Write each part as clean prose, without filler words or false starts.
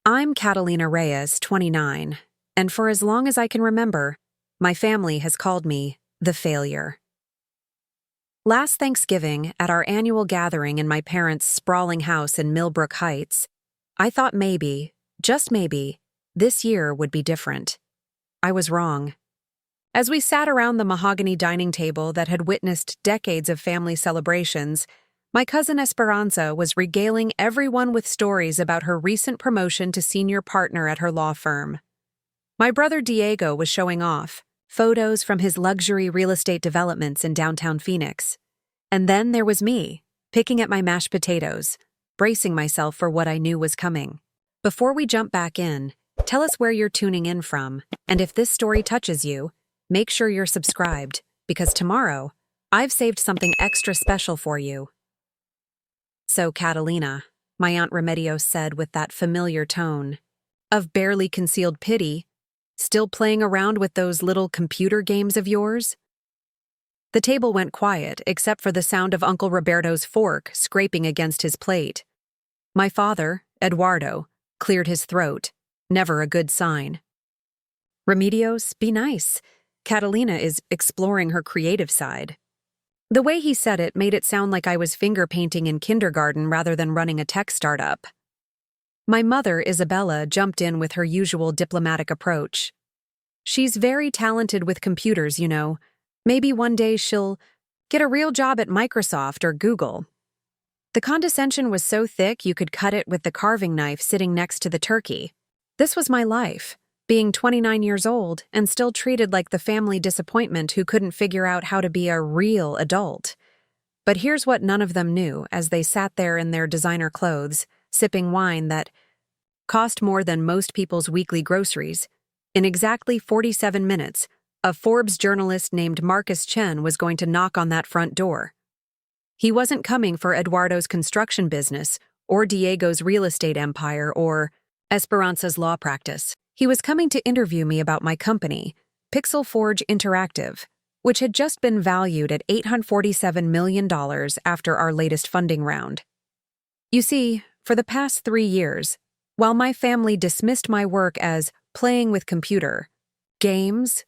I'm Catalina Reyes, 29, and for as long as I can remember, my family has called me the failure. Last Thanksgiving, at our annual gathering in my parents' sprawling house in Millbrook Heights, I thought maybe, just maybe, this year would be different. I was wrong. As we sat around the mahogany dining table that had witnessed decades of family celebrations, my cousin Esperanza was regaling everyone with stories about her recent promotion to senior partner at her law firm. My brother Diego was showing off, photos from his luxury real estate developments in downtown Phoenix. And then there was me, picking at my mashed potatoes, bracing myself for what I knew was coming. Before we jump back in, tell us where you're tuning in from, and if this story touches you, make sure you're subscribed, because tomorrow, I've saved something extra special for you. So, Catalina, my Aunt Remedios said with that familiar tone of barely concealed pity, still playing around with those little computer games of yours? The table went quiet, except for the sound of Uncle Roberto's fork scraping against his plate. My father, Eduardo, cleared his throat, never a good sign. Remedios, be nice. Catalina is exploring her creative side. The way he said it made it sound like I was finger painting in kindergarten rather than running a tech startup. My mother, Isabella, jumped in with her usual diplomatic approach. She's very talented with computers, you know. Maybe one day she'll get a real job at Microsoft or Google. The condescension was so thick you could cut it with the carving knife sitting next to the turkey. This was my life, being 29 years old and still treated like the family disappointment who couldn't figure out how to be a real adult. But here's what none of them knew as they sat there in their designer clothes, sipping wine that cost more than most people's weekly groceries. In exactly 47 minutes, a Forbes journalist named Marcus Chen was going to knock on that front door. He wasn't coming for Eduardo's construction business, or Diego's real estate empire, or Esperanza's law practice. He was coming to interview me about my company, Pixel Forge Interactive, which had just been valued at $847 million after our latest funding round. You see, for the past 3 years, while my family dismissed my work as playing with computer games,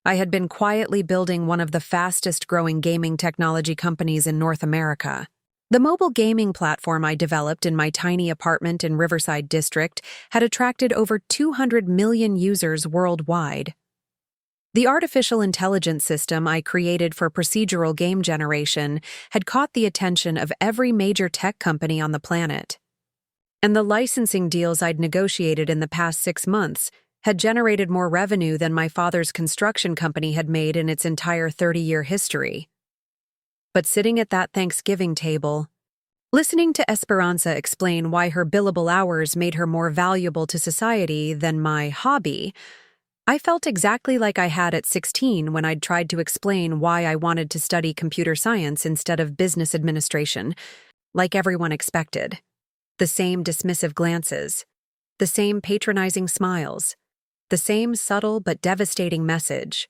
I had been quietly building one of the fastest-growing gaming technology companies in North America. The mobile gaming platform I developed in my tiny apartment in Riverside District had attracted over 200 million users worldwide. The artificial intelligence system I created for procedural game generation had caught the attention of every major tech company on the planet. And the licensing deals I'd negotiated in the past 6 months had generated more revenue than my father's construction company had made in its entire 30-year history. But sitting at that Thanksgiving table, listening to Esperanza explain why her billable hours made her more valuable to society than my hobby, I felt exactly like I had at 16 when I'd tried to explain why I wanted to study computer science instead of business administration, like everyone expected. The same dismissive glances, the same patronizing smiles, the same subtle but devastating message.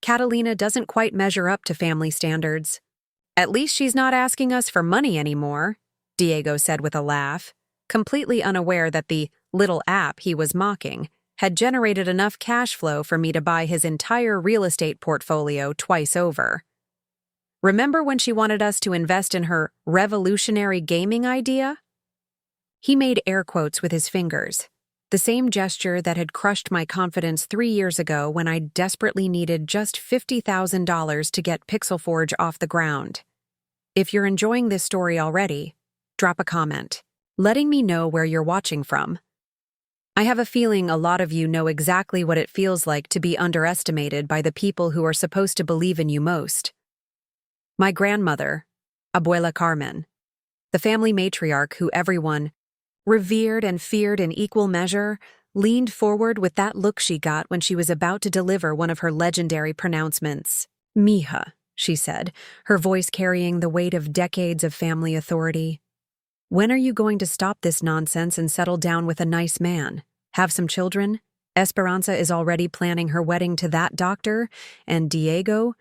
Catalina doesn't quite measure up to family standards. At least she's not asking us for money anymore, Diego said with a laugh, completely unaware that the little app he was mocking had generated enough cash flow for me to buy his entire real estate portfolio twice over. Remember when she wanted us to invest in her revolutionary gaming idea? He made air quotes with his fingers, the same gesture that had crushed my confidence 3 years ago when I desperately needed just $50,000 to get Pixel Forge off the ground. If you're enjoying this story already, drop a comment, letting me know where you're watching from. I have a feeling a lot of you know exactly what it feels like to be underestimated by the people who are supposed to believe in you most. My grandmother, Abuela Carmen, the family matriarch who everyone revered and feared in equal measure, leaned forward with that look she got when she was about to deliver one of her legendary pronouncements. "Mija," she said, her voice carrying the weight of decades of family authority. "When are you going to stop this nonsense and settle down with a nice man? Have some children? Esperanza is already planning her wedding to that doctor, and Diego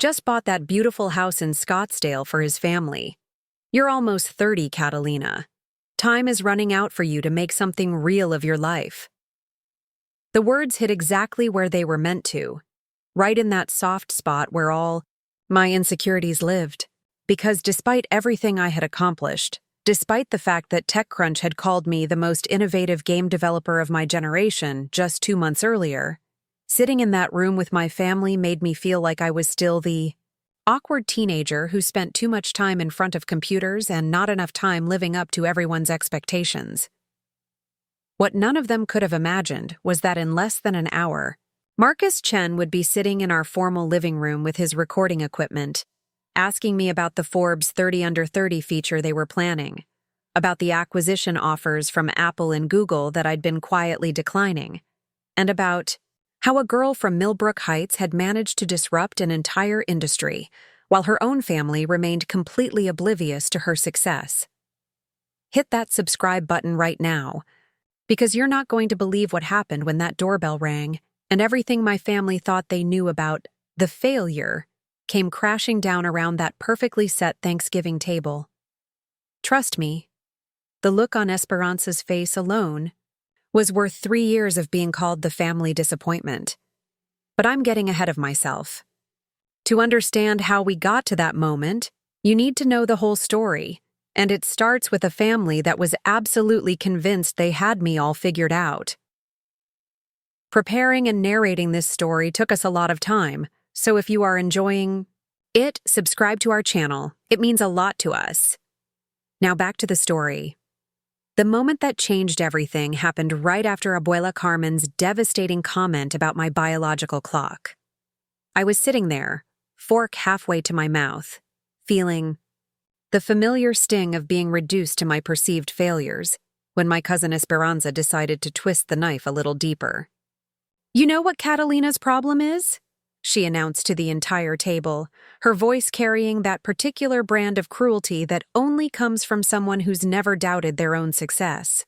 just bought that beautiful house in Scottsdale for his family. You're almost 30, Catalina. Time is running out for you to make something real of your life." The words hit exactly where they were meant to, right in that soft spot where all my insecurities lived. Because despite everything I had accomplished, despite the fact that TechCrunch had called me the most innovative game developer of my generation just 2 months earlier, sitting in that room with my family made me feel like I was still the awkward teenager who spent too much time in front of computers and not enough time living up to everyone's expectations. What none of them could have imagined was that in less than an hour, Marcus Chen would be sitting in our formal living room with his recording equipment, asking me about the Forbes 30 Under 30 feature they were planning, about the acquisition offers from Apple and Google that I'd been quietly declining, and about how a girl from Millbrook Heights had managed to disrupt an entire industry, while her own family remained completely oblivious to her success. Hit that subscribe button right now, because you're not going to believe what happened when that doorbell rang, and everything my family thought they knew about the failure came crashing down around that perfectly set Thanksgiving table. Trust me, the look on Esperanza's face alone was worth 3 years of being called the family disappointment. But I'm getting ahead of myself. To understand how we got to that moment, you need to know the whole story, and it starts with a family that was absolutely convinced they had me all figured out. Preparing and narrating this story took us a lot of time, so if you are enjoying it, subscribe to our channel. It means a lot to us. Now back to the story. The moment that changed everything happened right after Abuela Carmen's devastating comment about my biological clock. I was sitting there, fork halfway to my mouth, feeling the familiar sting of being reduced to my perceived failures, when my cousin Esperanza decided to twist the knife a little deeper. "You know what Catalina's problem is?" she announced to the entire table, her voice carrying that particular brand of cruelty that only comes from someone who's never doubted their own success.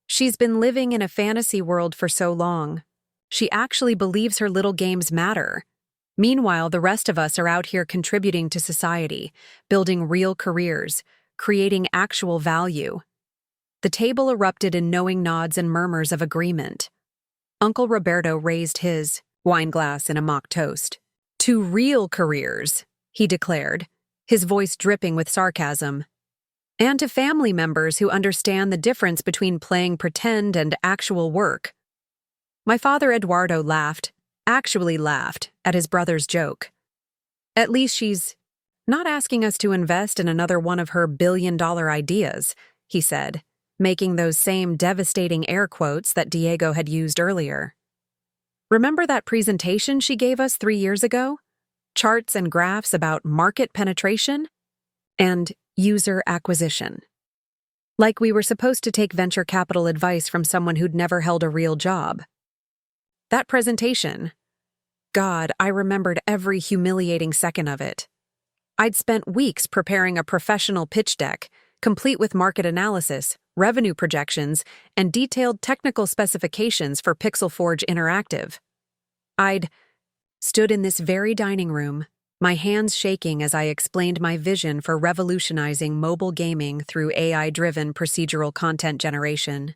She's been living in a fantasy world for so long. She actually believes her little games matter. Meanwhile, the rest of us are out here contributing to society, building real careers, creating actual value. The table erupted in knowing nods and murmurs of agreement. Uncle Roberto raised his wine glass in a mock toast. "To real careers," he declared, his voice dripping with sarcasm. "And to family members who understand the difference between playing pretend and actual work." My father Eduardo actually laughed, at his brother's joke. "At least she's not asking us to invest in another one of her billion-dollar ideas," he said, making those same devastating air quotes that Diego had used earlier. "Remember that presentation she gave us 3 years ago? Charts and graphs about market penetration and user acquisition. Like we were supposed to take venture capital advice from someone who'd never held a real job. That presentation, God, I remembered every humiliating second of it. I'd spent weeks preparing a professional pitch deck, complete with market analysis, revenue projections, and detailed technical specifications for Pixel Forge Interactive. I'd stood in this very dining room, my hands shaking as I explained my vision for revolutionizing mobile gaming through AI-driven procedural content generation.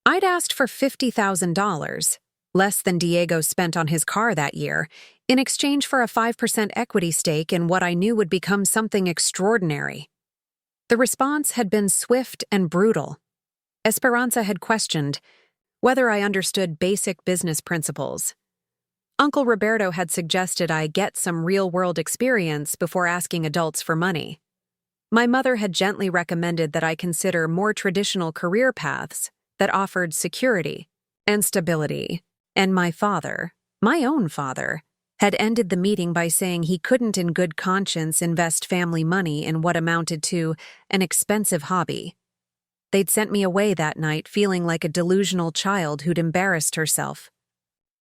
I'd asked for $50,000, less than Diego spent on his car that year, in exchange for a 5% equity stake in what I knew would become something extraordinary. The response had been swift and brutal. Esperanza had questioned whether I understood basic business principles. Uncle Roberto had suggested I get some real-world experience before asking adults for money. My mother had gently recommended that I consider more traditional career paths that offered security and stability, and my father, my own father, had ended the meeting by saying he couldn't in good conscience invest family money in what amounted to an expensive hobby. They'd sent me away that night feeling like a delusional child who'd embarrassed herself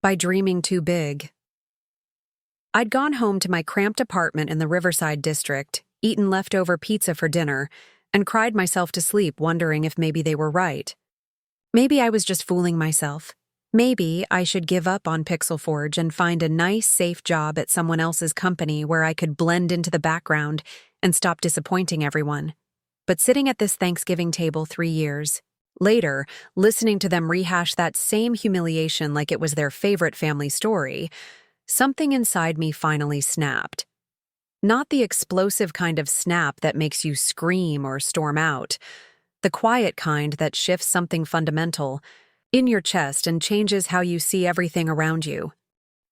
by dreaming too big. I'd gone home to my cramped apartment in the Riverside district, eaten leftover pizza for dinner, and cried myself to sleep wondering if maybe they were right. Maybe I was just fooling myself. Maybe I should give up on Pixel Forge and find a nice, safe job at someone else's company where I could blend into the background and stop disappointing everyone. But sitting at this Thanksgiving table 3 years later, listening to them rehash that same humiliation like it was their favorite family story, something inside me finally snapped. Not the explosive kind of snap that makes you scream or storm out, the quiet kind that shifts something fundamental in your chest and changes how you see everything around you.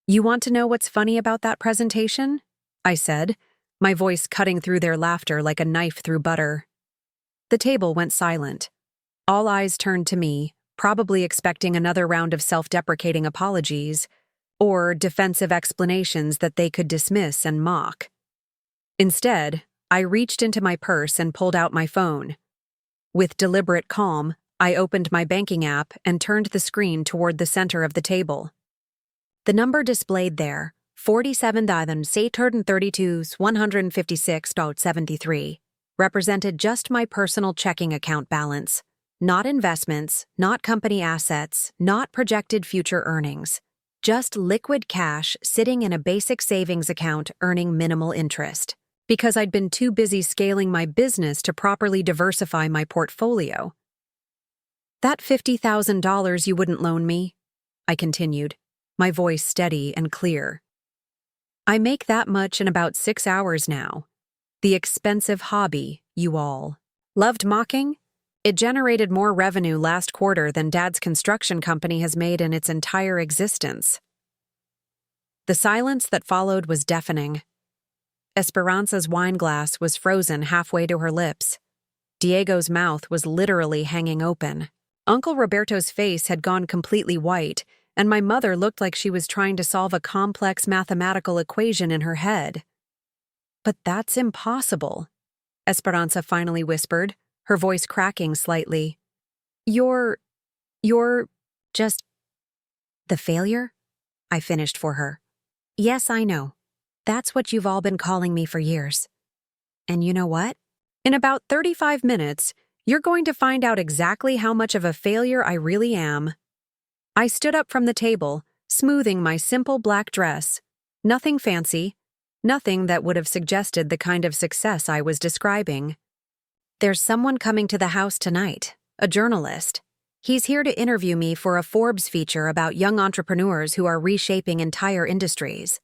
"You want to know what's funny about that presentation?" I said, my voice cutting through their laughter like a knife through butter. The table went silent. All eyes turned to me, probably expecting another round of self-deprecating apologies or defensive explanations that they could dismiss and mock. Instead, I reached into my purse and pulled out my phone. With deliberate calm, I opened my banking app and turned the screen toward the center of the table. The number displayed there, 47,832,156.73, represented just my personal checking account balance, not investments, not company assets, not projected future earnings. Just liquid cash sitting in a basic savings account earning minimal interest, because I'd been too busy scaling my business to properly diversify my portfolio. "That $50,000 you wouldn't loan me?" I continued, my voice steady and clear. "I make that much in about 6 hours now. The expensive hobby you all loved mocking? It generated more revenue last quarter than Dad's construction company has made in its entire existence." The silence that followed was deafening. Esperanza's wine glass was frozen halfway to her lips. Diego's mouth was literally hanging open. Uncle Roberto's face had gone completely white, and my mother looked like she was trying to solve a complex mathematical equation in her head. "But that's impossible," Esperanza finally whispered, her voice cracking slightly. You're just the failure?" I finished for her. "Yes, I know. That's what you've all been calling me for years. And you know what? In about 35 minutes, you're going to find out exactly how much of a failure I really am." I stood up from the table, smoothing my simple black dress. Nothing fancy, nothing that would have suggested the kind of success I was describing. "There's someone coming to the house tonight, a journalist. He's here to interview me for a Forbes feature about young entrepreneurs who are reshaping entire industries.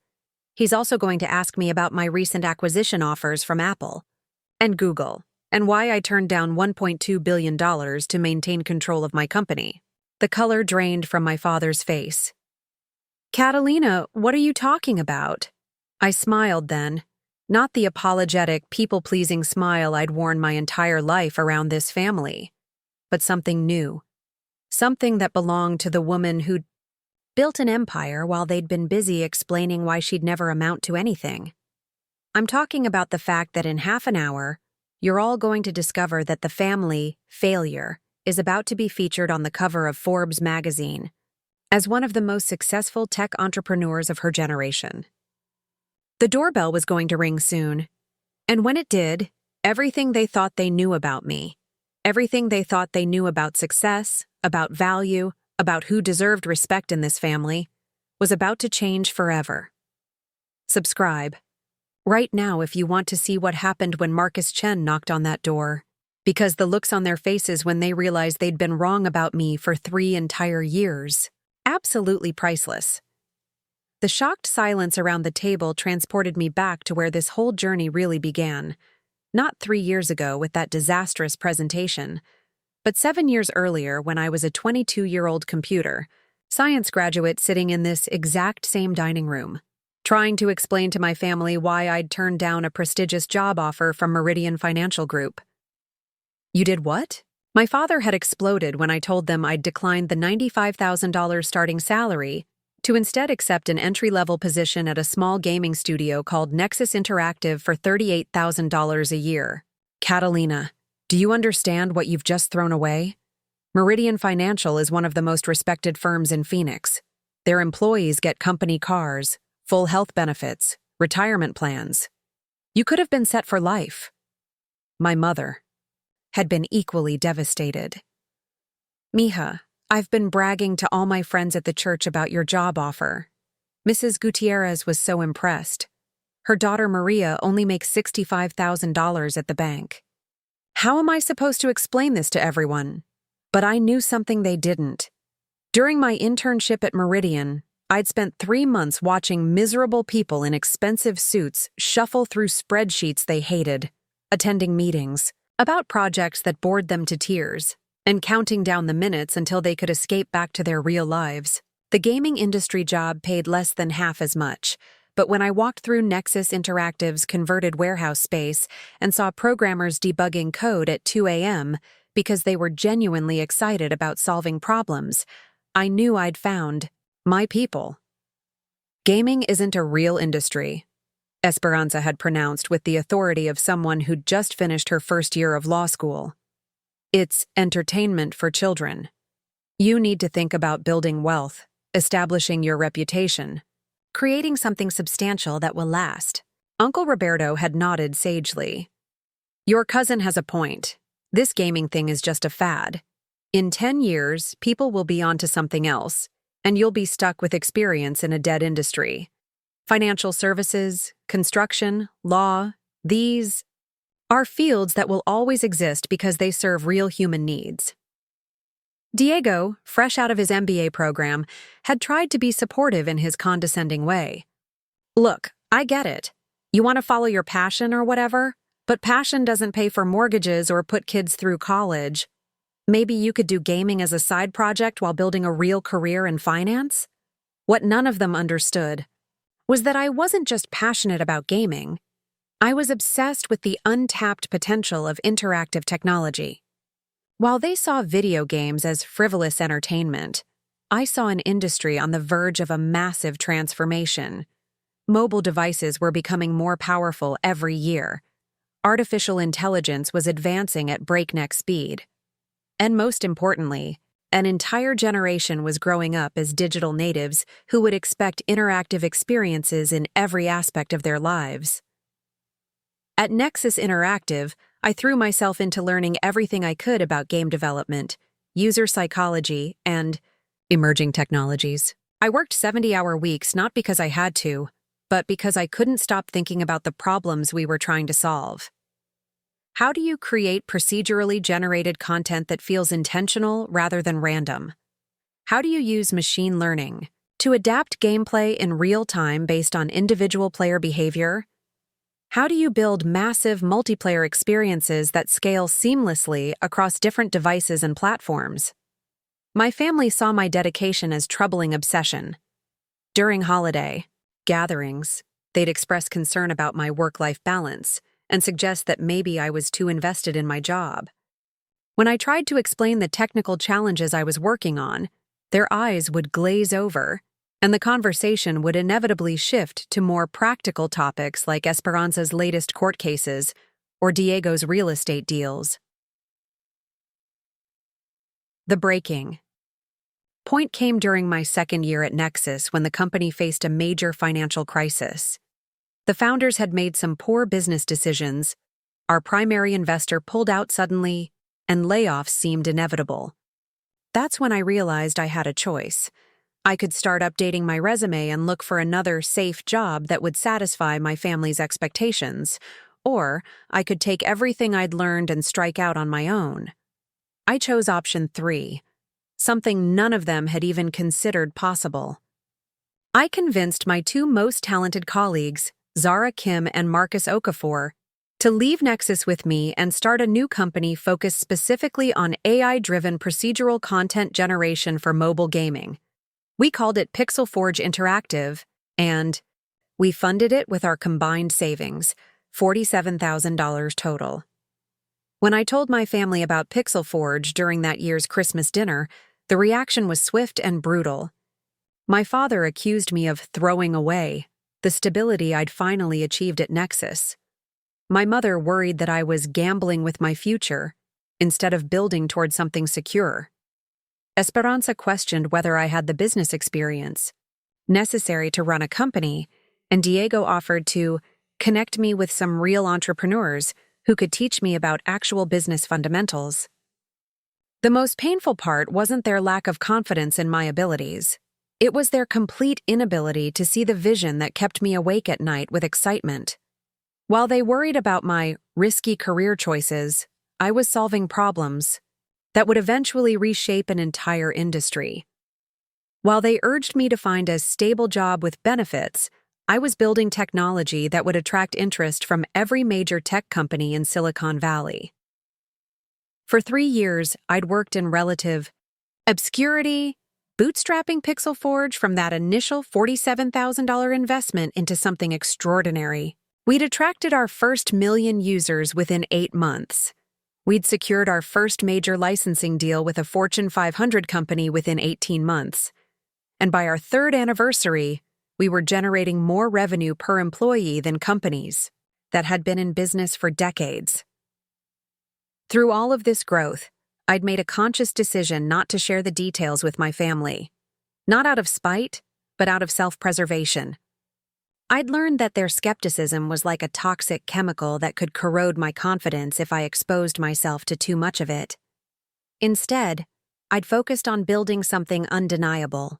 He's also going to ask me about my recent acquisition offers from Apple and Google, and why I turned down $1.2 billion to maintain control of my company." The color drained from my father's face. "Catalina, what are you talking about?" I smiled then, not the apologetic, people-pleasing smile I'd worn my entire life around this family, but something new. Something that belonged to the woman who'd built an empire while they'd been busy explaining why she'd never amount to anything. I'm talking about the fact that in half an hour, you're all going to discover that the family failure is about to be featured on the cover of Forbes magazine as one of the most successful tech entrepreneurs of her generation. The doorbell was going to ring soon, and when it did, everything they thought they knew about me, everything they thought they knew about success, about value, about who deserved respect in this family, was about to change forever. Subscribe right now if you want to see what happened when Marcus Chen knocked on that door, because the looks on their faces when they realized they'd been wrong about me for 3 entire years, absolutely priceless. The shocked silence around the table transported me back to where this whole journey really began, not 3 years ago with that disastrous presentation, but 7 years earlier when I was a 22-year-old computer science graduate sitting in this exact same dining room, trying to explain to my family why I'd turned down a prestigious job offer from Meridian Financial Group. "You did what?" My father had exploded when I told them I'd declined the $95,000 starting salary to instead accept an entry-level position at a small gaming studio called Nexus Interactive for $38,000 a year. "Catalina, do you understand what you've just thrown away? Meridian Financial is one of the most respected firms in Phoenix. Their employees get company cars, full health benefits, retirement plans. You could have been set for life." My mother had been equally devastated. "Mija, I've been bragging to all my friends at the church about your job offer. Mrs. Gutierrez was so impressed. Her daughter Maria only makes $65,000 at the bank. How am I supposed to explain this to everyone? But I knew something they didn't. During my internship at Meridian, I'd spent 3 months watching miserable people in expensive suits shuffle through spreadsheets they hated, attending meetings about projects that bored them to tears, and counting down the minutes until they could escape back to their real lives. The gaming industry job paid less than half as much, but when I walked through Nexus Interactive's converted warehouse space and saw programmers debugging code at 2 a.m. because they were genuinely excited about solving problems, I knew I'd found my people. Gaming isn't a real industry, Esperanza had pronounced with the authority of someone who'd just finished her first year of law school. It's entertainment for children. You need to think about building wealth, establishing your reputation, creating something substantial that will last. Uncle Roberto had nodded sagely. Your cousin has a point. This gaming thing is just a fad. In 10 years, people will be onto something else, and you'll be stuck with experience in a dead industry. Financial services, construction, law, these are fields that will always exist because they serve real human needs. Diego, fresh out of his MBA program, had tried to be supportive in his condescending way. Look, I get it. You want to follow your passion or whatever, but passion doesn't pay for mortgages or put kids through college. Maybe you could do gaming as a side project while building a real career in finance? What none of them understood was that I wasn't just passionate about gaming. I was obsessed with the untapped potential of interactive technology. While they saw video games as frivolous entertainment, I saw an industry on the verge of a massive transformation. Mobile devices were becoming more powerful every year. Artificial intelligence was advancing at breakneck speed. And most importantly, an entire generation was growing up as digital natives who would expect interactive experiences in every aspect of their lives. At Nexus Interactive, I threw myself into learning everything I could about game development, user psychology, and emerging technologies. I worked 70-hour weeks not because I had to, but because I couldn't stop thinking about the problems we were trying to solve. How do you create procedurally generated content that feels intentional rather than random? How do you use machine learning to adapt gameplay in real time based on individual player behavior? How do you build massive multiplayer experiences that scale seamlessly across different devices and platforms? My family saw my dedication as troubling obsession. During holiday gatherings, they'd express concern about my work-life balance and suggest that maybe I was too invested in my job. When I tried to explain the technical challenges I was working on, their eyes would glaze over, and the conversation would inevitably shift to more practical topics like Esperanza's latest court cases or Diego's real estate deals. The breaking point came during my second year at Nexus when the company faced a major financial crisis. The founders had made some poor business decisions, our primary investor pulled out suddenly, and layoffs seemed inevitable. That's when I realized I had a choice. I could start updating my resume and look for another safe job that would satisfy my family's expectations, or I could take everything I'd learned and strike out on my own. I chose option 3, something none of them had even considered possible. I convinced my 2 most talented colleagues, Zara Kim and Marcus Okafor, to leave Nexus with me and start a new company focused specifically on AI-driven procedural content generation for mobile gaming. We called it Pixel Forge Interactive, and we funded it with our combined savings, $47,000 total. When I told my family about Pixel Forge during that year's Christmas dinner, the reaction was swift and brutal. My father accused me of throwing away the stability I'd finally achieved at Nexus. My mother worried that I was gambling with my future instead of building toward something secure. Esperanza questioned whether I had the business experience necessary to run a company, and Diego offered to connect me with some real entrepreneurs who could teach me about actual business fundamentals. The most painful part wasn't their lack of confidence in my abilities. It was their complete inability to see the vision that kept me awake at night with excitement. While they worried about my risky career choices, I was solving problems that would eventually reshape an entire industry. While they urged me to find a stable job with benefits, I was building technology that would attract interest from every major tech company in Silicon Valley. For 3 years, I'd worked in relative obscurity, bootstrapping Pixel Forge from that initial $47,000 investment into something extraordinary. We'd attracted our first million users within 8 months. We'd secured our first major licensing deal with a Fortune 500 company within 18 months. And by our 3rd anniversary, we were generating more revenue per employee than companies that had been in business for decades. Through all of this growth, I'd made a conscious decision not to share the details with my family. Not out of spite, but out of self-preservation. I'd learned that their skepticism was like a toxic chemical that could corrode my confidence if I exposed myself to too much of it. Instead, I'd focused on building something undeniable,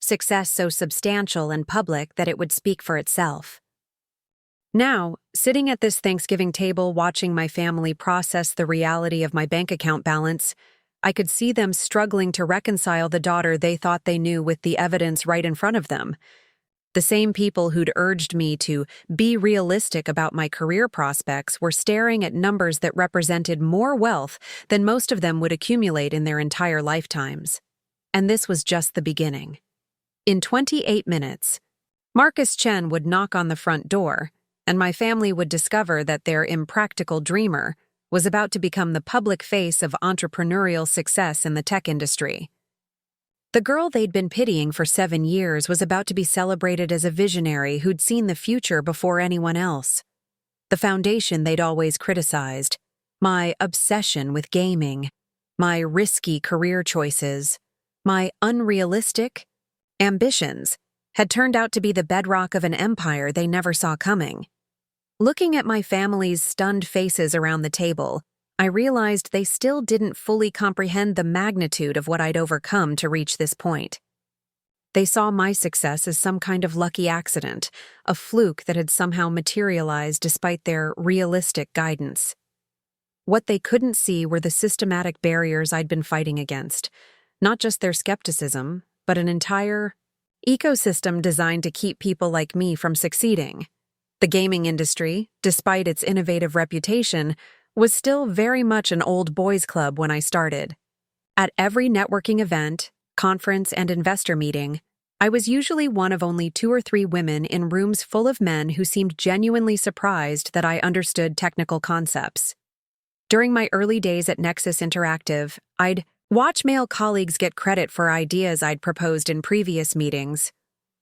success so substantial and public that it would speak for itself. Now, sitting at this Thanksgiving table watching my family process the reality of my bank account balance, I could see them struggling to reconcile the daughter they thought they knew with the evidence right in front of them. The same people who'd urged me to be realistic about my career prospects were staring at numbers that represented more wealth than most of them would accumulate in their entire lifetimes. And this was just the beginning. In 28 minutes, Marcus Chen would knock on the front door, and my family would discover that their impractical dreamer was about to become the public face of entrepreneurial success in the tech industry. The girl they'd been pitying for 7 years was about to be celebrated as a visionary who'd seen the future before anyone else. The foundation they'd always criticized, my obsession with gaming, my risky career choices, my unrealistic ambitions, had turned out to be the bedrock of an empire they never saw coming. Looking at my family's stunned faces around the table, I realized they still didn't fully comprehend the magnitude of what I'd overcome to reach this point. They saw my success as some kind of lucky accident, a fluke that had somehow materialized despite their realistic guidance. What they couldn't see were the systematic barriers I'd been fighting against, not just their skepticism, but an entire ecosystem designed to keep people like me from succeeding. The gaming industry, despite its innovative reputation, was still very much an old boys' club when I started. At every networking event, conference, and investor meeting, I was usually one of only 2 or 3 women in rooms full of men who seemed genuinely surprised that I understood technical concepts. During my early days at Nexus Interactive, I'd watch male colleagues get credit for ideas I'd proposed in previous meetings,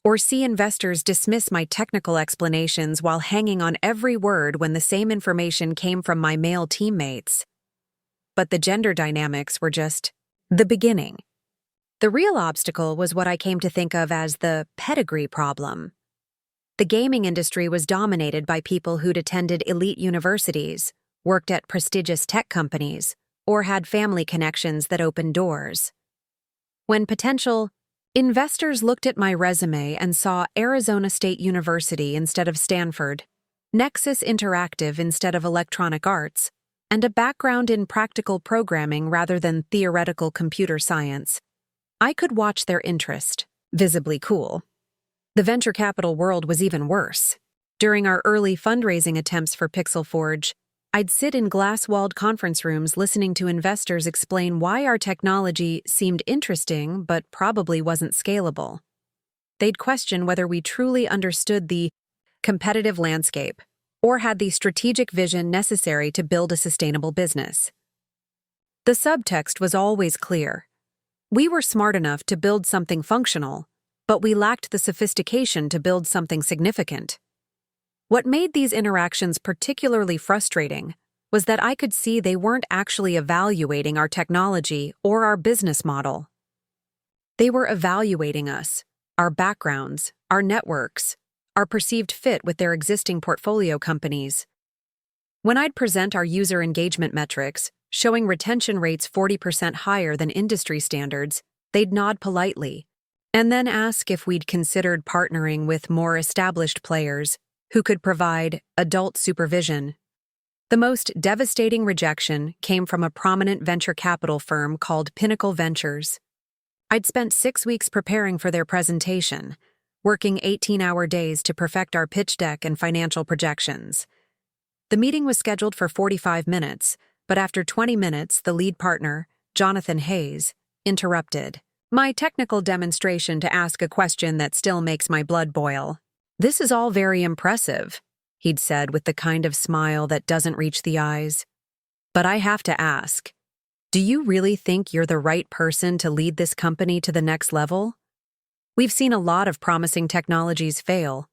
or see investors dismiss my technical explanations while hanging on every word when the same information came from my male teammates. But the gender dynamics were just the beginning. The real obstacle was what I came to think of as the pedigree problem. The gaming industry was dominated by people who'd attended elite universities, worked at prestigious tech companies, or had family connections that opened doors. When potential investors looked at my resume and saw Arizona State University instead of Stanford, Nexus Interactive instead of Electronic Arts, and a background in practical programming rather than theoretical computer science, I could watch their interest, visibly cool. The venture capital world was even worse. During our early fundraising attempts for Pixel Forge, I'd sit in glass-walled conference rooms listening to investors explain why our technology seemed interesting but probably wasn't scalable. They'd question whether we truly understood the competitive landscape or had the strategic vision necessary to build a sustainable business. The subtext was always clear. We were smart enough to build something functional, but we lacked the sophistication to build something significant. What made these interactions particularly frustrating was that I could see they weren't actually evaluating our technology or our business model. They were evaluating us, our backgrounds, our networks, our perceived fit with their existing portfolio companies. When I'd present our user engagement metrics, showing retention rates 40% higher than industry standards, they'd nod politely, and then ask if we'd considered partnering with more established players who could provide adult supervision. The most devastating rejection came from a prominent venture capital firm called Pinnacle Ventures. I'd spent 6 weeks preparing for their presentation, working 18-hour days to perfect our pitch deck and financial projections. The meeting was scheduled for 45 minutes, but after 20 minutes, the lead partner, Jonathan Hayes, interrupted my technical demonstration to ask a question that still makes my blood boil. "This is all very impressive," he'd said with the kind of smile that doesn't reach the eyes. "But I have to ask, do you really think you're the right person to lead this company to the next level? We've seen a lot of promising technologies fail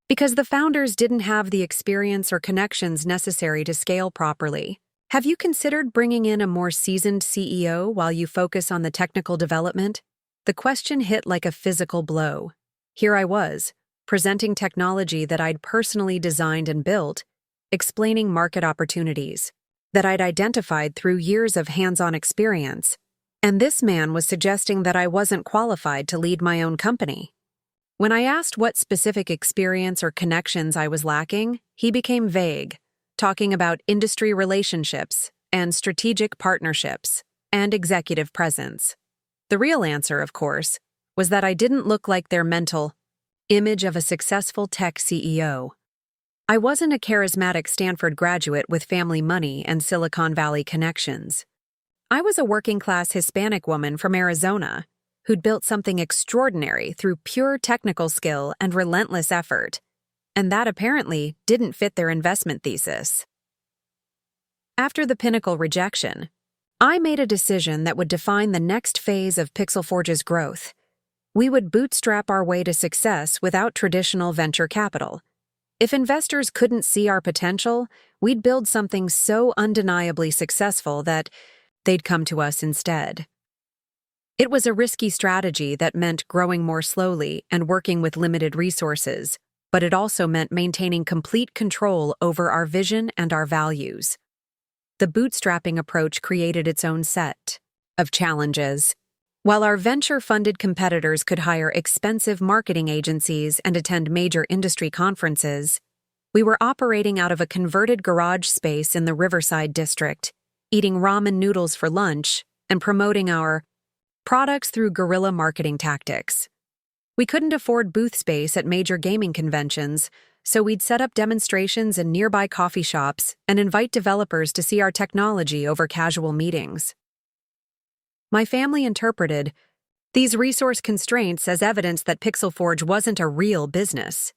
because the founders didn't have the experience or connections necessary to scale properly. Have you considered bringing in a more seasoned CEO while you focus on the technical development?" The question hit like a physical blow. Here I was, presenting technology that I'd personally designed and built, explaining market opportunities that I'd identified through years of hands-on experience, and this man was suggesting that I wasn't qualified to lead my own company. When I asked what specific experience or connections I was lacking, he became vague, talking about industry relationships and strategic partnerships and executive presence. The real answer, of course, was that I didn't look like their mental image of a successful tech CEO. I wasn't a charismatic Stanford graduate with family money and Silicon Valley connections. I was a working-class Hispanic woman from Arizona who'd built something extraordinary through pure technical skill and relentless effort, and that apparently didn't fit their investment thesis. After the Pinnacle rejection, I made a decision that would define the next phase of Pixelforge's growth. We would bootstrap our way to success without traditional venture capital. If investors couldn't see our potential, we'd build something so undeniably successful that they'd come to us instead. It was a risky strategy that meant growing more slowly and working with limited resources, but it also meant maintaining complete control over our vision and our values. The bootstrapping approach created its own set of challenges. While our venture-funded competitors could hire expensive marketing agencies and attend major industry conferences, we were operating out of a converted garage space in the Riverside district, eating ramen noodles for lunch and promoting our products through guerrilla marketing tactics. We couldn't afford booth space at major gaming conventions, so we'd set up demonstrations in nearby coffee shops and invite developers to see our technology over casual meetings. My family interpreted these resource constraints as evidence that Pixelforge wasn't a real business.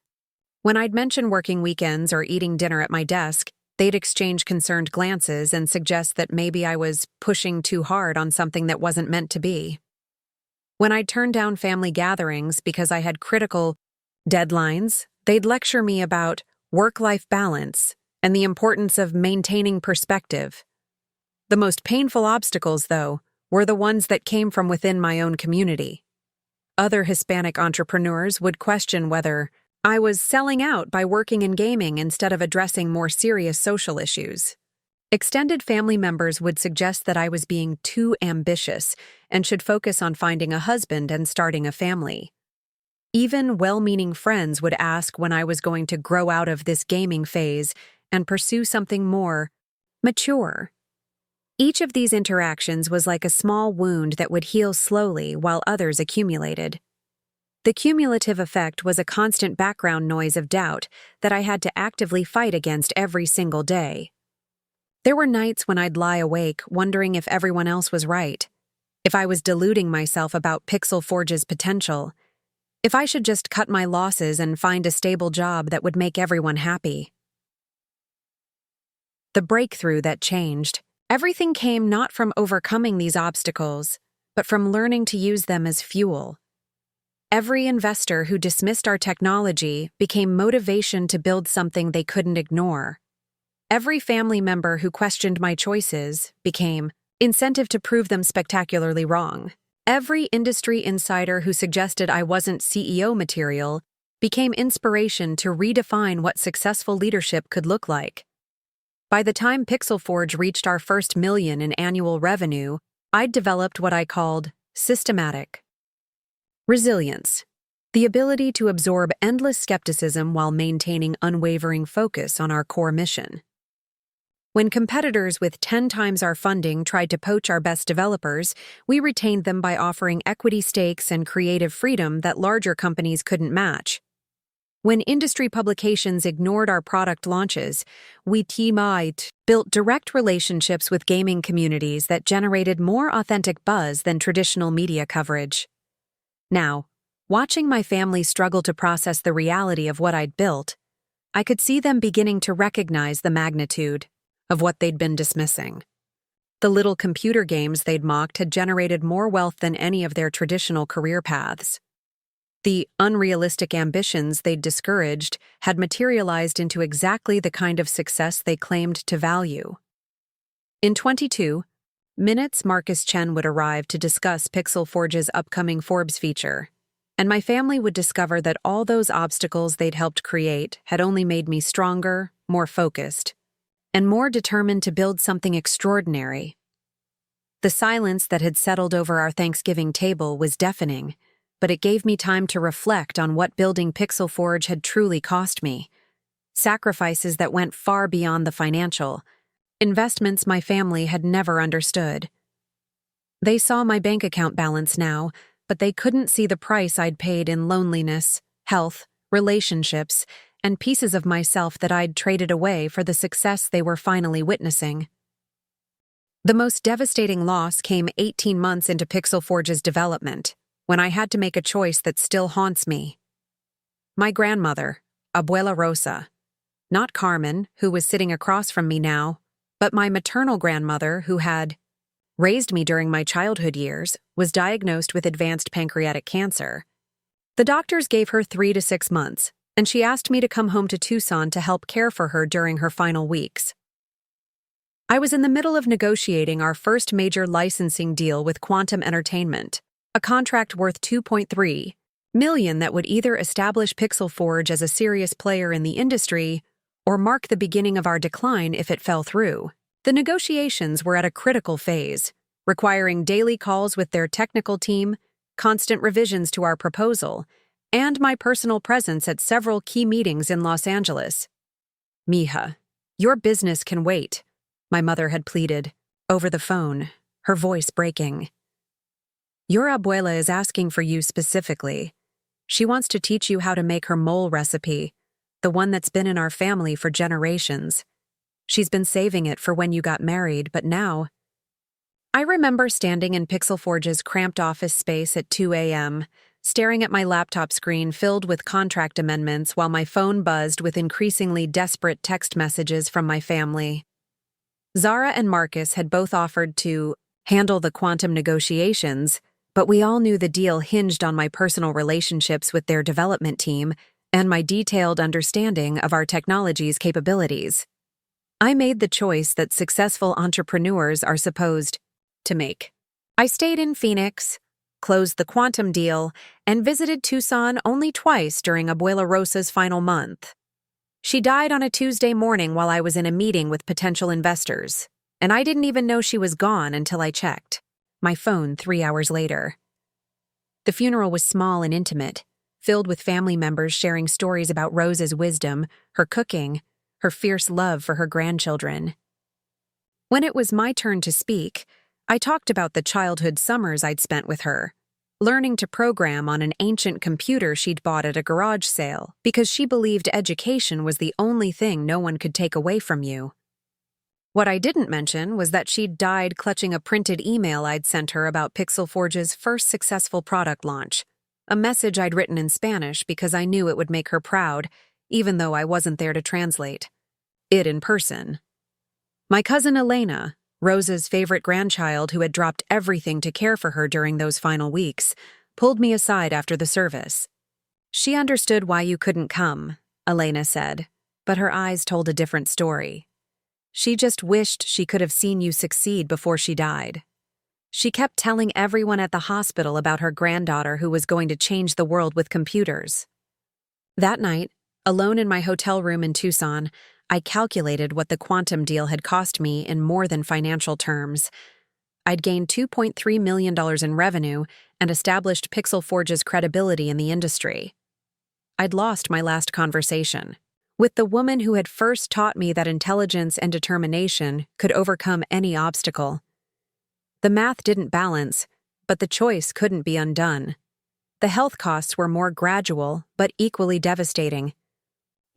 When I'd mention working weekends or eating dinner at my desk, they'd exchange concerned glances and suggest that maybe I was pushing too hard on something that wasn't meant to be. When I'd turn down family gatherings because I had critical deadlines, they'd lecture me about work-life balance and the importance of maintaining perspective. The most painful obstacles, though, were the ones that came from within my own community. Other Hispanic entrepreneurs would question whether I was selling out by working in gaming instead of addressing more serious social issues. Extended family members would suggest that I was being too ambitious and should focus on finding a husband and starting a family. Even well-meaning friends would ask when I was going to grow out of this gaming phase and pursue something more mature. Each of these interactions was like a small wound that would heal slowly while others accumulated. The cumulative effect was a constant background noise of doubt that I had to actively fight against every single day. There were nights when I'd lie awake wondering if everyone else was right, if I was deluding myself about Pixelforge's potential, if I should just cut my losses and find a stable job that would make everyone happy. The breakthrough that changed everything came not from overcoming these obstacles, but from learning to use them as fuel. Every investor who dismissed our technology became motivation to build something they couldn't ignore. Every family member who questioned my choices became incentive to prove them spectacularly wrong. Every industry insider who suggested I wasn't CEO material became inspiration to redefine what successful leadership could look like. By the time Pixelforge reached our first $1 million in annual revenue, I'd developed what I called systematic resilience, the ability to absorb endless skepticism while maintaining unwavering focus on our core mission. When competitors with 10 times our funding tried to poach our best developers, we retained them by offering equity stakes and creative freedom that larger companies couldn't match. When industry publications ignored our product launches, we built direct relationships with gaming communities that generated more authentic buzz than traditional media coverage. Now, watching my family struggle to process the reality of what I'd built, I could see them beginning to recognize the magnitude of what they'd been dismissing. The little computer games they'd mocked had generated more wealth than any of their traditional career paths. The unrealistic ambitions they'd discouraged had materialized into exactly the kind of success they claimed to value. In 22 minutes, Marcus Chen would arrive to discuss Pixel Forge's upcoming Forbes feature, and my family would discover that all those obstacles they'd helped create had only made me stronger, more focused, and more determined to build something extraordinary. The silence that had settled over our Thanksgiving table was deafening, but it gave me time to reflect on what building Pixel Forge had truly cost me. Sacrifices that went far beyond the financial, investments my family had never understood. They saw my bank account balance now, but they couldn't see the price I'd paid in loneliness, health, relationships, and pieces of myself that I'd traded away for the success they were finally witnessing. The most devastating loss came 18 months into Pixel Forge's development, when I had to make a choice that still haunts me. My grandmother, Abuela Rosa, not Carmen, who was sitting across from me now, but my maternal grandmother, who had raised me during my childhood years, was diagnosed with advanced pancreatic cancer. The doctors gave her 3 to 6 months, and she asked me to come home to Tucson to help care for her during her final weeks. I was in the middle of negotiating our first major licensing deal with Quantum Entertainment, a contract worth $2.3 million that would either establish Pixel Forge as a serious player in the industry or mark the beginning of our decline if it fell through. The negotiations were at a critical phase, requiring daily calls with their technical team, constant revisions to our proposal, and my personal presence at several key meetings in Los Angeles. "Mija, your business can wait," my mother had pleaded, over the phone, her voice breaking. "Your abuela is asking for you specifically. She wants to teach you how to make her mole recipe, the one that's been in our family for generations. She's been saving it for when you got married, but now—" I remember standing in Pixel Forge's cramped office space at 2 a.m., staring at my laptop screen filled with contract amendments while my phone buzzed with increasingly desperate text messages from my family. Zara and Marcus had both offered to handle the quantum negotiations, but we all knew the deal hinged on my personal relationships with their development team and my detailed understanding of our technology's capabilities. I made the choice that successful entrepreneurs are supposed to make. I stayed in Phoenix, closed the quantum deal, and visited Tucson only twice during Abuela Rosa's final month. She died on a Tuesday morning while I was in a meeting with potential investors, and I didn't even know she was gone until I checked my phone 3 hours later. The funeral was small and intimate, filled with family members sharing stories about Rosa's wisdom, her cooking, her fierce love for her grandchildren. When it was my turn to speak, I talked about the childhood summers I'd spent with her, learning to program on an ancient computer she'd bought at a garage sale because she believed education was the only thing no one could take away from you. What I didn't mention was that she'd died clutching a printed email I'd sent her about Pixel Forge's first successful product launch, a message I'd written in Spanish because I knew it would make her proud, even though I wasn't there to translate it in person. My cousin Elena, Rosa's favorite grandchild who had dropped everything to care for her during those final weeks, pulled me aside after the service. "She understood why you couldn't come," Elena said, but her eyes told a different story. "She just wished she could have seen you succeed before she died. She kept telling everyone at the hospital about her granddaughter who was going to change the world with computers." That night, alone in my hotel room in Tucson, I calculated what the quantum deal had cost me in more than financial terms. I'd gained $2.3 million in revenue and established Pixel Forge's credibility in the industry. I'd lost my last conversation, with the woman who had first taught me that intelligence and determination could overcome any obstacle. The math didn't balance, but the choice couldn't be undone. The health costs were more gradual, but equally devastating.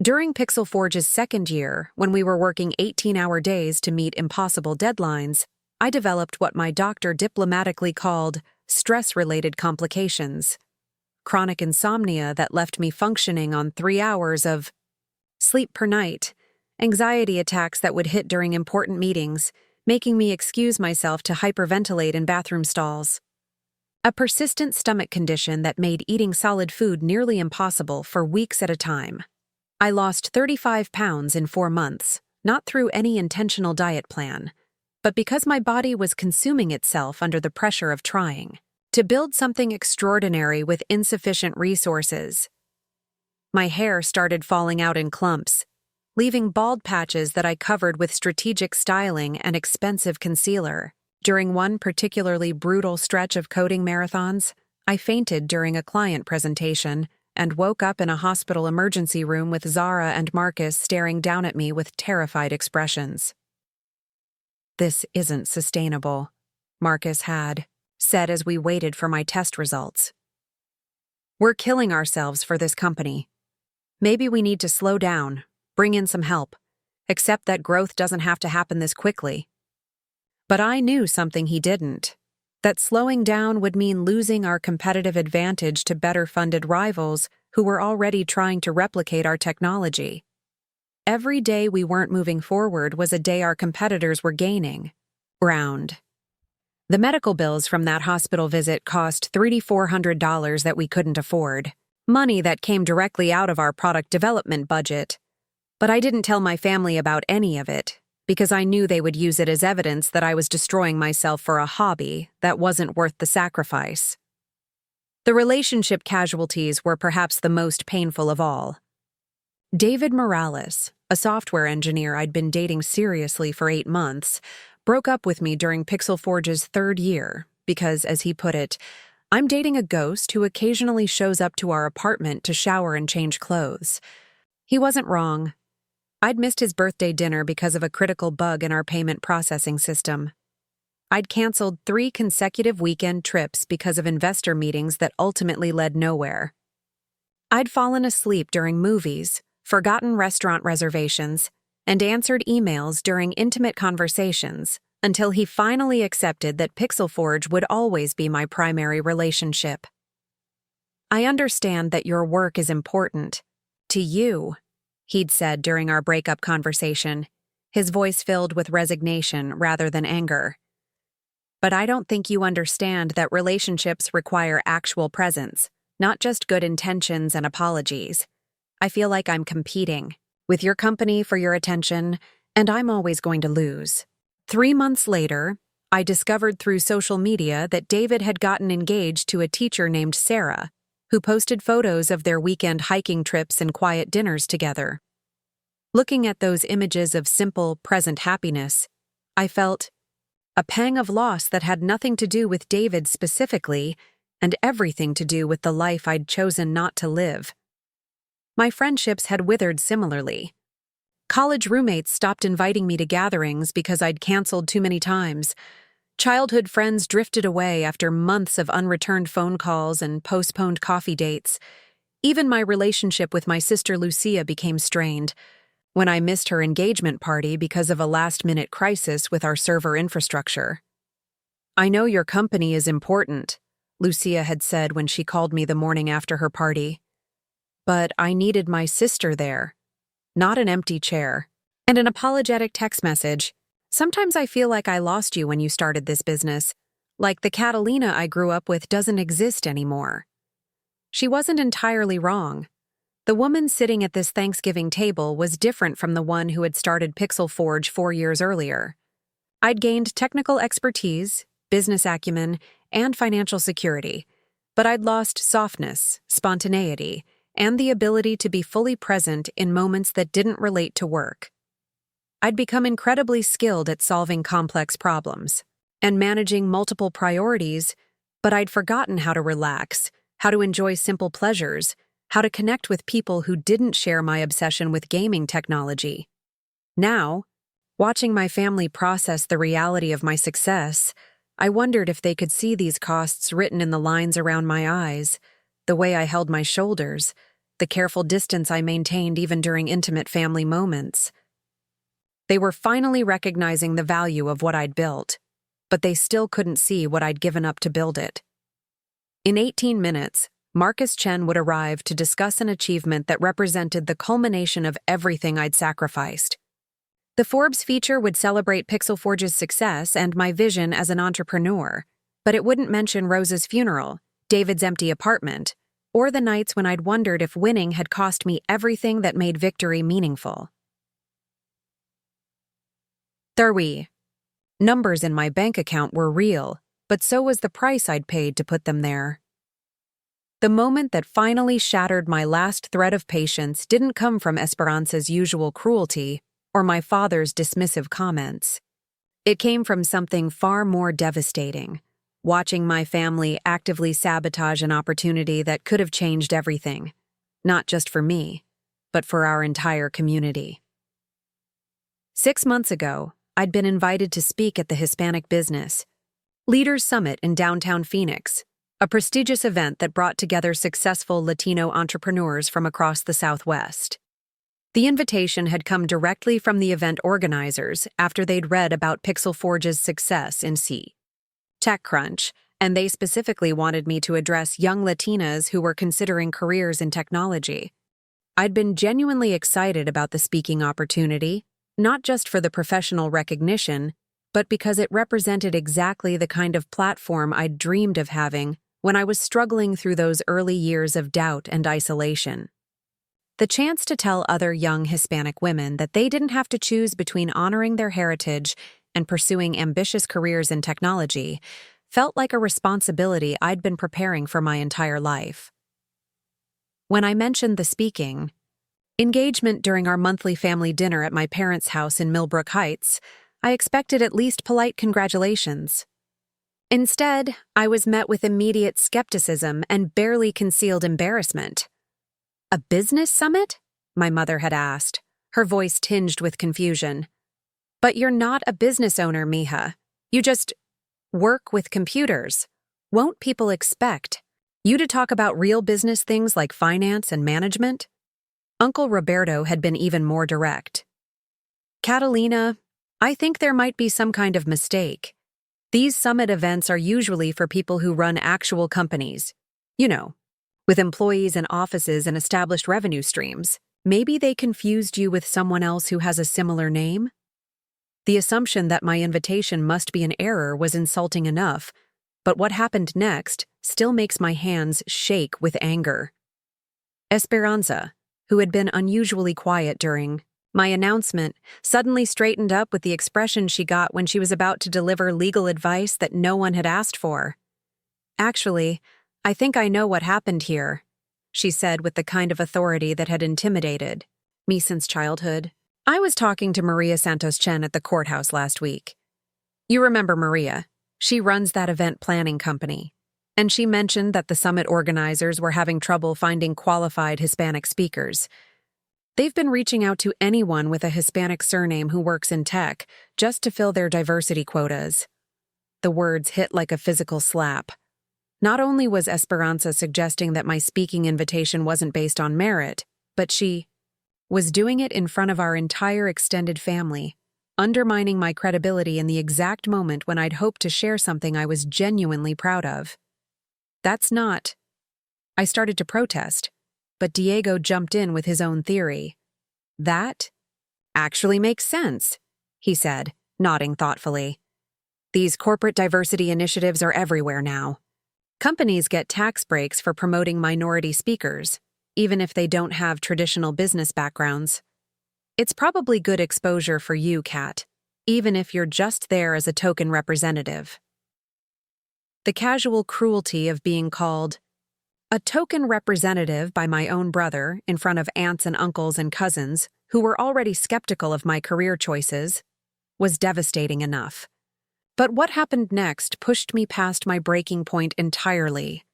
During Pixel Forge's second year, when we were working 18-hour days to meet impossible deadlines, I developed what my doctor diplomatically called stress-related complications. Chronic insomnia that left me functioning on 3 hours of sleep per night, anxiety attacks that would hit during important meetings, making me excuse myself to hyperventilate in bathroom stalls. A persistent stomach condition that made eating solid food nearly impossible for weeks at a time. I lost 35 pounds in 4 months, not through any intentional diet plan, but because my body was consuming itself under the pressure of trying to build something extraordinary with insufficient resources. My hair started falling out in clumps, leaving bald patches that I covered with strategic styling and expensive concealer. During one particularly brutal stretch of coding marathons, I fainted during a client presentation and woke up in a hospital emergency room with Zara and Marcus staring down at me with terrified expressions. "This isn't sustainable," Marcus had said as we waited for my test results. "We're killing ourselves for this company. Maybe we need to slow down, bring in some help, accept that growth doesn't have to happen this quickly." But I knew something he didn't. That slowing down would mean losing our competitive advantage to better-funded rivals who were already trying to replicate our technology. Every day we weren't moving forward was a day our competitors were gaining ground. The medical bills from that hospital visit cost $3,400 that we couldn't afford, money that came directly out of our product development budget. But I didn't tell my family about any of it, because I knew they would use it as evidence that I was destroying myself for a hobby that wasn't worth the sacrifice. The relationship casualties were perhaps the most painful of all. David Morales, a software engineer I'd been dating seriously for 8 months, broke up with me during Pixel Forge's 3rd year because, as he put it, "I'm dating a ghost who occasionally shows up to our apartment to shower and change clothes." He wasn't wrong. I'd missed his birthday dinner because of a critical bug in our payment processing system. I'd canceled 3 consecutive weekend trips because of investor meetings that ultimately led nowhere. I'd fallen asleep during movies, forgotten restaurant reservations, and answered emails during intimate conversations until he finally accepted that Pixel Forge would always be my primary relationship. "I understand that your work is important. To you," he'd said during our breakup conversation, his voice filled with resignation rather than anger. "But I don't think you understand that relationships require actual presence, not just good intentions and apologies. I feel like I'm competing with your company for your attention, and I'm always going to lose." 3 months later, I discovered through social media that David had gotten engaged to a teacher named Sarah, who posted photos of their weekend hiking trips and quiet dinners together. Looking at those images of simple, present happiness, I felt a pang of loss that had nothing to do with David specifically, and everything to do with the life I'd chosen not to live. My friendships had withered similarly. College roommates stopped inviting me to gatherings because I'd canceled too many times. Childhood friends drifted away after months of unreturned phone calls and postponed coffee dates. Even my relationship with my sister Lucia became strained when I missed her engagement party because of a last-minute crisis with our server infrastructure. "I know your company is important," Lucia had said when she called me the morning after her party. "But I needed my sister there, not an empty chair." And an apologetic text message. "Sometimes I feel like I lost you when you started this business, like the Catalina I grew up with doesn't exist anymore." She wasn't entirely wrong. The woman sitting at this Thanksgiving table was different from the one who had started Pixel Forge 4 years earlier. I'd gained technical expertise, business acumen, and financial security, but I'd lost softness, spontaneity, and the ability to be fully present in moments that didn't relate to work. I'd become incredibly skilled at solving complex problems and managing multiple priorities, but I'd forgotten how to relax, how to enjoy simple pleasures, how to connect with people who didn't share my obsession with gaming technology. Now, watching my family process the reality of my success, I wondered if they could see these costs written in the lines around my eyes, the way I held my shoulders, the careful distance I maintained even during intimate family moments. They were finally recognizing the value of what I'd built, but they still couldn't see what I'd given up to build it. In 18 minutes, Marcus Chen would arrive to discuss an achievement that represented the culmination of everything I'd sacrificed. The Forbes feature would celebrate Pixel Forge's success and my vision as an entrepreneur, but it wouldn't mention Rose's funeral, David's empty apartment, or the nights when I'd wondered if winning had cost me everything that made victory meaningful. 3. Numbers in my bank account were real, but so was the price I'd paid to put them there. The moment that finally shattered my last thread of patience didn't come from Esperanza's usual cruelty or my father's dismissive comments. It came from something far more devastating, watching my family actively sabotage an opportunity that could have changed everything, not just for me, but for our entire community. 6 months ago, I'd been invited to speak at the Hispanic Business Leaders Summit in downtown Phoenix, a prestigious event that brought together successful Latino entrepreneurs from across the Southwest. The invitation had come directly from the event organizers after they'd read about Pixel Forge's success in TechCrunch, and they specifically wanted me to address young Latinas who were considering careers in technology. I'd been genuinely excited about the speaking opportunity, not just for the professional recognition, but because it represented exactly the kind of platform I'd dreamed of having when I was struggling through those early years of doubt and isolation. The chance to tell other young Hispanic women that they didn't have to choose between honoring their heritage and pursuing ambitious careers in technology felt like a responsibility I'd been preparing for my entire life. When I mentioned the speaking engagement during our monthly family dinner at my parents' house in Millbrook Heights, I expected at least polite congratulations. Instead, I was met with immediate skepticism and barely concealed embarrassment. "A business summit?" my mother had asked, her voice tinged with confusion. "But you're not a business owner, mija. You just work with computers. Won't people expect you to talk about real business things like finance and management?" Uncle Roberto had been even more direct. "Catalina, I think there might be some kind of mistake. These summit events are usually for people who run actual companies, with employees and offices and established revenue streams. Maybe they confused you with someone else who has a similar name?" The assumption that my invitation must be an error was insulting enough, but what happened next still makes my hands shake with anger. Esperanza, who had been unusually quiet during my announcement, suddenly straightened up with the expression she got when she was about to deliver legal advice that no one had asked for. "Actually, I think I know what happened here," she said with the kind of authority that had intimidated me since childhood. "I was talking to Maria Santos Chen at the courthouse last week. You remember Maria? She runs that event planning company. And she mentioned that the summit organizers were having trouble finding qualified Hispanic speakers. They've been reaching out to anyone with a Hispanic surname who works in tech just to fill their diversity quotas." The words hit like a physical slap. Not only was Esperanza suggesting that my speaking invitation wasn't based on merit, but she was doing it in front of our entire extended family, undermining my credibility in the exact moment when I'd hoped to share something I was genuinely proud of. "That's not—" I started to protest, but Diego jumped in with his own theory. "That actually makes sense," he said, nodding thoughtfully. "These corporate diversity initiatives are everywhere now. Companies get tax breaks for promoting minority speakers, even if they don't have traditional business backgrounds. It's probably good exposure for you, Kat, even if you're just there as a token representative." The casual cruelty of being called a token representative by my own brother in front of aunts and uncles and cousins who were already skeptical of my career choices was devastating enough. But what happened next pushed me past my breaking point entirely.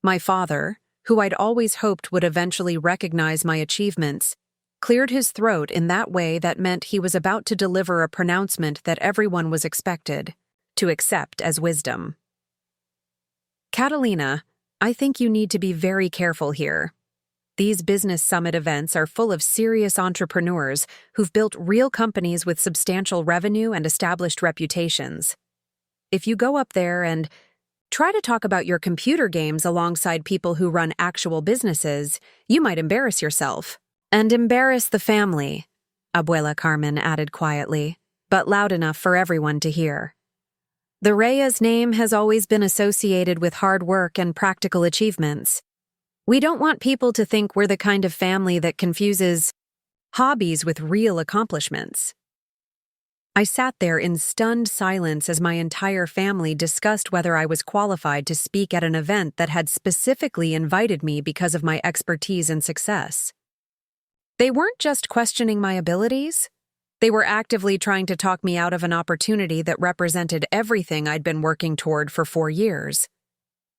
My father, who I'd always hoped would eventually recognize my achievements, cleared his throat in that way that meant he was about to deliver a pronouncement that everyone was expected to accept as wisdom. Catalina, I think you need to be very careful here. These business summit events are full of serious entrepreneurs who've built real companies with substantial revenue and established reputations. If you go up there and try to talk about your computer games alongside people who run actual businesses, you might embarrass yourself. And embarrass the family, Abuela Carmen added quietly, but loud enough for everyone to hear. The Reyes name has always been associated with hard work and practical achievements. We don't want people to think we're the kind of family that confuses hobbies with real accomplishments. I sat there in stunned silence as my entire family discussed whether I was qualified to speak at an event that had specifically invited me because of my expertise and success. They weren't just questioning my abilities. They were actively trying to talk me out of an opportunity that represented everything I'd been working toward for 4 years.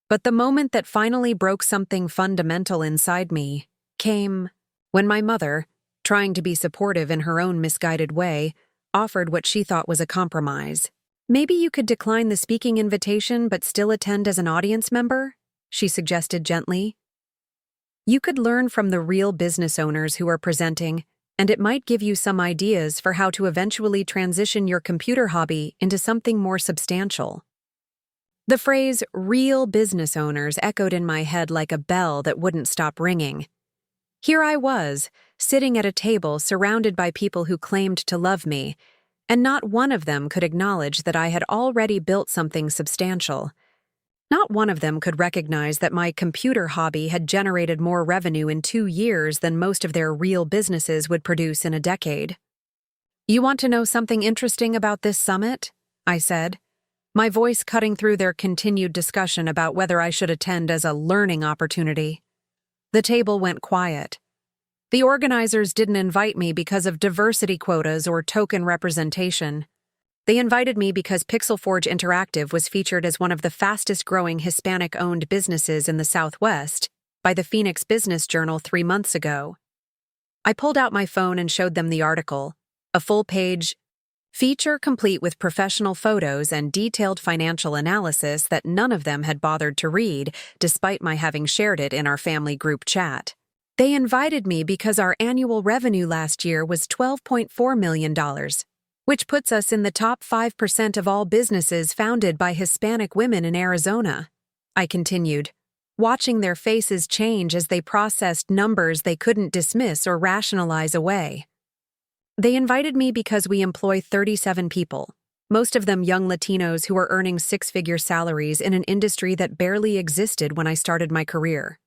But the moment that finally broke something fundamental inside me came when my mother, trying to be supportive in her own misguided way, offered what she thought was a compromise. Maybe you could decline the speaking invitation but still attend as an audience member, she suggested gently. You could learn from the real business owners who are presenting, and it might give you some ideas for how to eventually transition your computer hobby into something more substantial. The phrase real business owners echoed in my head like a bell that wouldn't stop ringing. Here I was, sitting at a table surrounded by people who claimed to love me, and not one of them could acknowledge that I had already built something substantial. Not one of them could recognize that my computer hobby had generated more revenue in 2 years than most of their real businesses would produce in a decade. You want to know something interesting about this summit? I said, my voice cutting through their continued discussion about whether I should attend as a learning opportunity. The table went quiet. The organizers didn't invite me because of diversity quotas or token representation. They invited me because Pixel Forge Interactive was featured as one of the fastest-growing Hispanic-owned businesses in the Southwest by the Phoenix Business Journal 3 months ago. I pulled out my phone and showed them the article, a full-page feature complete with professional photos and detailed financial analysis that none of them had bothered to read, despite my having shared it in our family group chat. They invited me because our annual revenue last year was $12.4 million, which puts us in the top 5% of all businesses founded by Hispanic women in Arizona. I continued, watching their faces change as they processed numbers they couldn't dismiss or rationalize away. They invited me because we employ 37 people, most of them young Latinos who are earning 6-figure salaries in an industry that barely existed when I started my career.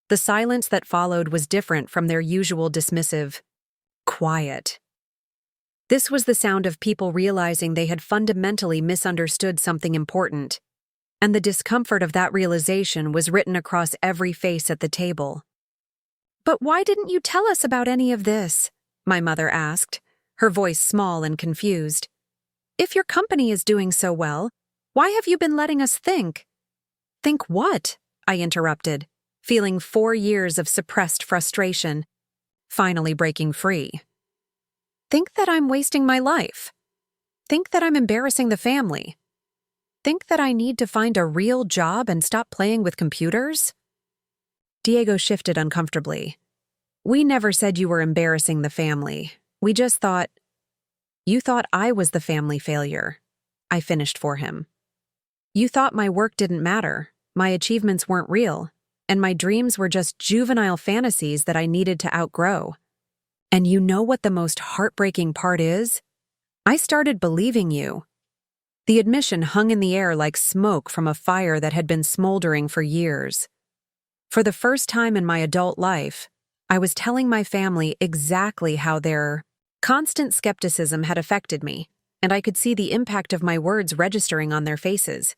The silence that followed was different from their usual dismissive quiet. This was the sound of people realizing they had fundamentally misunderstood something important, and the discomfort of that realization was written across every face at the table. "But why didn't you tell us about any of this?" my mother asked, her voice small and confused. "If your company is doing so well, why have you been letting us think?" "Think what?" I interrupted, feeling 4 years of suppressed frustration, finally breaking free. "Think that I'm wasting my life. Think that I'm embarrassing the family. Think that I need to find a real job and stop playing with computers?" Diego shifted uncomfortably. "We never said you were embarrassing the family. We just thought—" "You thought I was the family failure," I finished for him. "You thought my work didn't matter, my achievements weren't real, and my dreams were just juvenile fantasies that I needed to outgrow. And you know what the most heartbreaking part is? I started believing you." The admission hung in the air like smoke from a fire that had been smoldering for years. For the first time in my adult life, I was telling my family exactly how their constant skepticism had affected me, and I could see the impact of my words registering on their faces.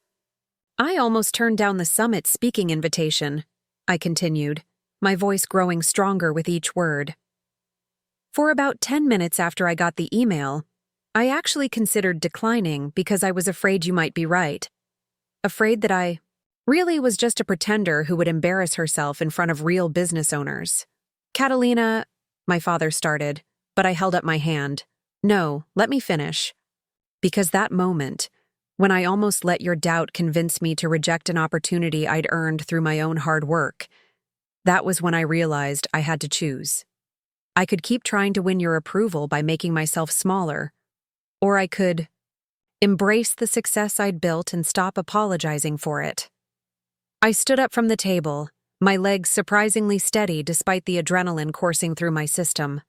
"I almost turned down the summit speaking invitation," I continued, my voice growing stronger with each word. "For about 10 minutes after I got the email, I actually considered declining because I was afraid you might be right. Afraid that I really was just a pretender who would embarrass herself in front of real business owners. Catalina, my father started, but I held up my hand. No, let me finish. Because that moment, when I almost let your doubt convince me to reject an opportunity I'd earned through my own hard work, that was when I realized I had to choose. I could keep trying to win your approval by making myself smaller, or I could embrace the success I'd built and stop apologizing for it. I stood up from the table, my legs surprisingly steady despite the adrenaline coursing through my system.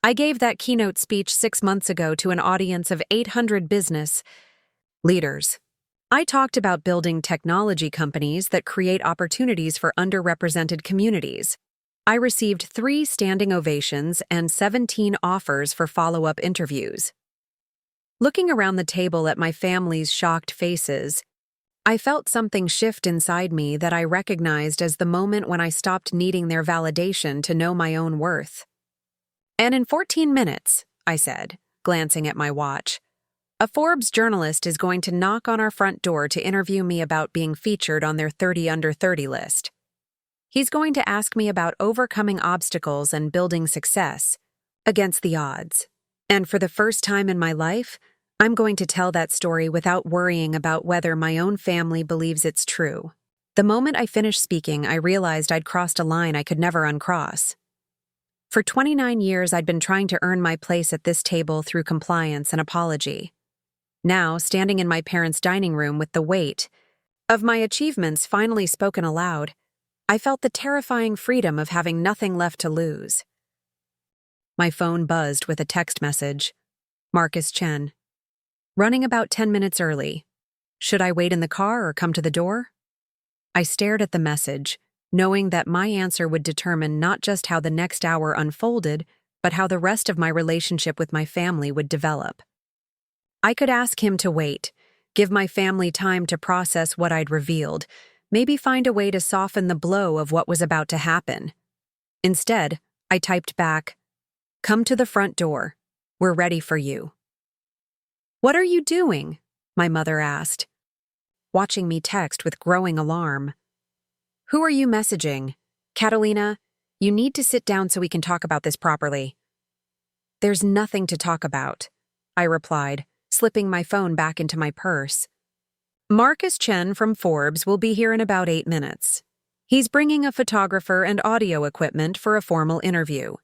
I gave that keynote speech 6 months ago to an audience of 800 business leaders. I talked about building technology companies that create opportunities for underrepresented communities. I received 3 standing ovations and 17 offers for follow-up interviews. Looking around the table at my family's shocked faces, I felt something shift inside me that I recognized as the moment when I stopped needing their validation to know my own worth. And in 14 minutes, I said, glancing at my watch, a Forbes journalist is going to knock on our front door to interview me about being featured on their 30 under 30 list. He's going to ask me about overcoming obstacles and building success against the odds. And for the first time in my life, I'm going to tell that story without worrying about whether my own family believes it's true. The moment I finished speaking, I realized I'd crossed a line I could never uncross. For 29 years, I'd been trying to earn my place at this table through compliance and apology. Now, standing in my parents' dining room with the weight of my achievements finally spoken aloud, I felt the terrifying freedom of having nothing left to lose. My phone buzzed with a text message. Marcus Chen. Running about 10 minutes early. Should I wait in the car or come to the door? I stared at the message, knowing that my answer would determine not just how the next hour unfolded, but how the rest of my relationship with my family would develop. I could ask him to wait, give my family time to process what I'd revealed, maybe find a way to soften the blow of what was about to happen. Instead, I typed back, "Come to the front door. We're ready for you." "What are you doing?" my mother asked, watching me text with growing alarm. "Who are you messaging? Catalina, you need to sit down so we can talk about this properly." "There's nothing to talk about," I replied, slipping my phone back into my purse. "Marcus Chen from Forbes will be here in about 8 minutes. He's bringing a photographer and audio equipment for a formal interview.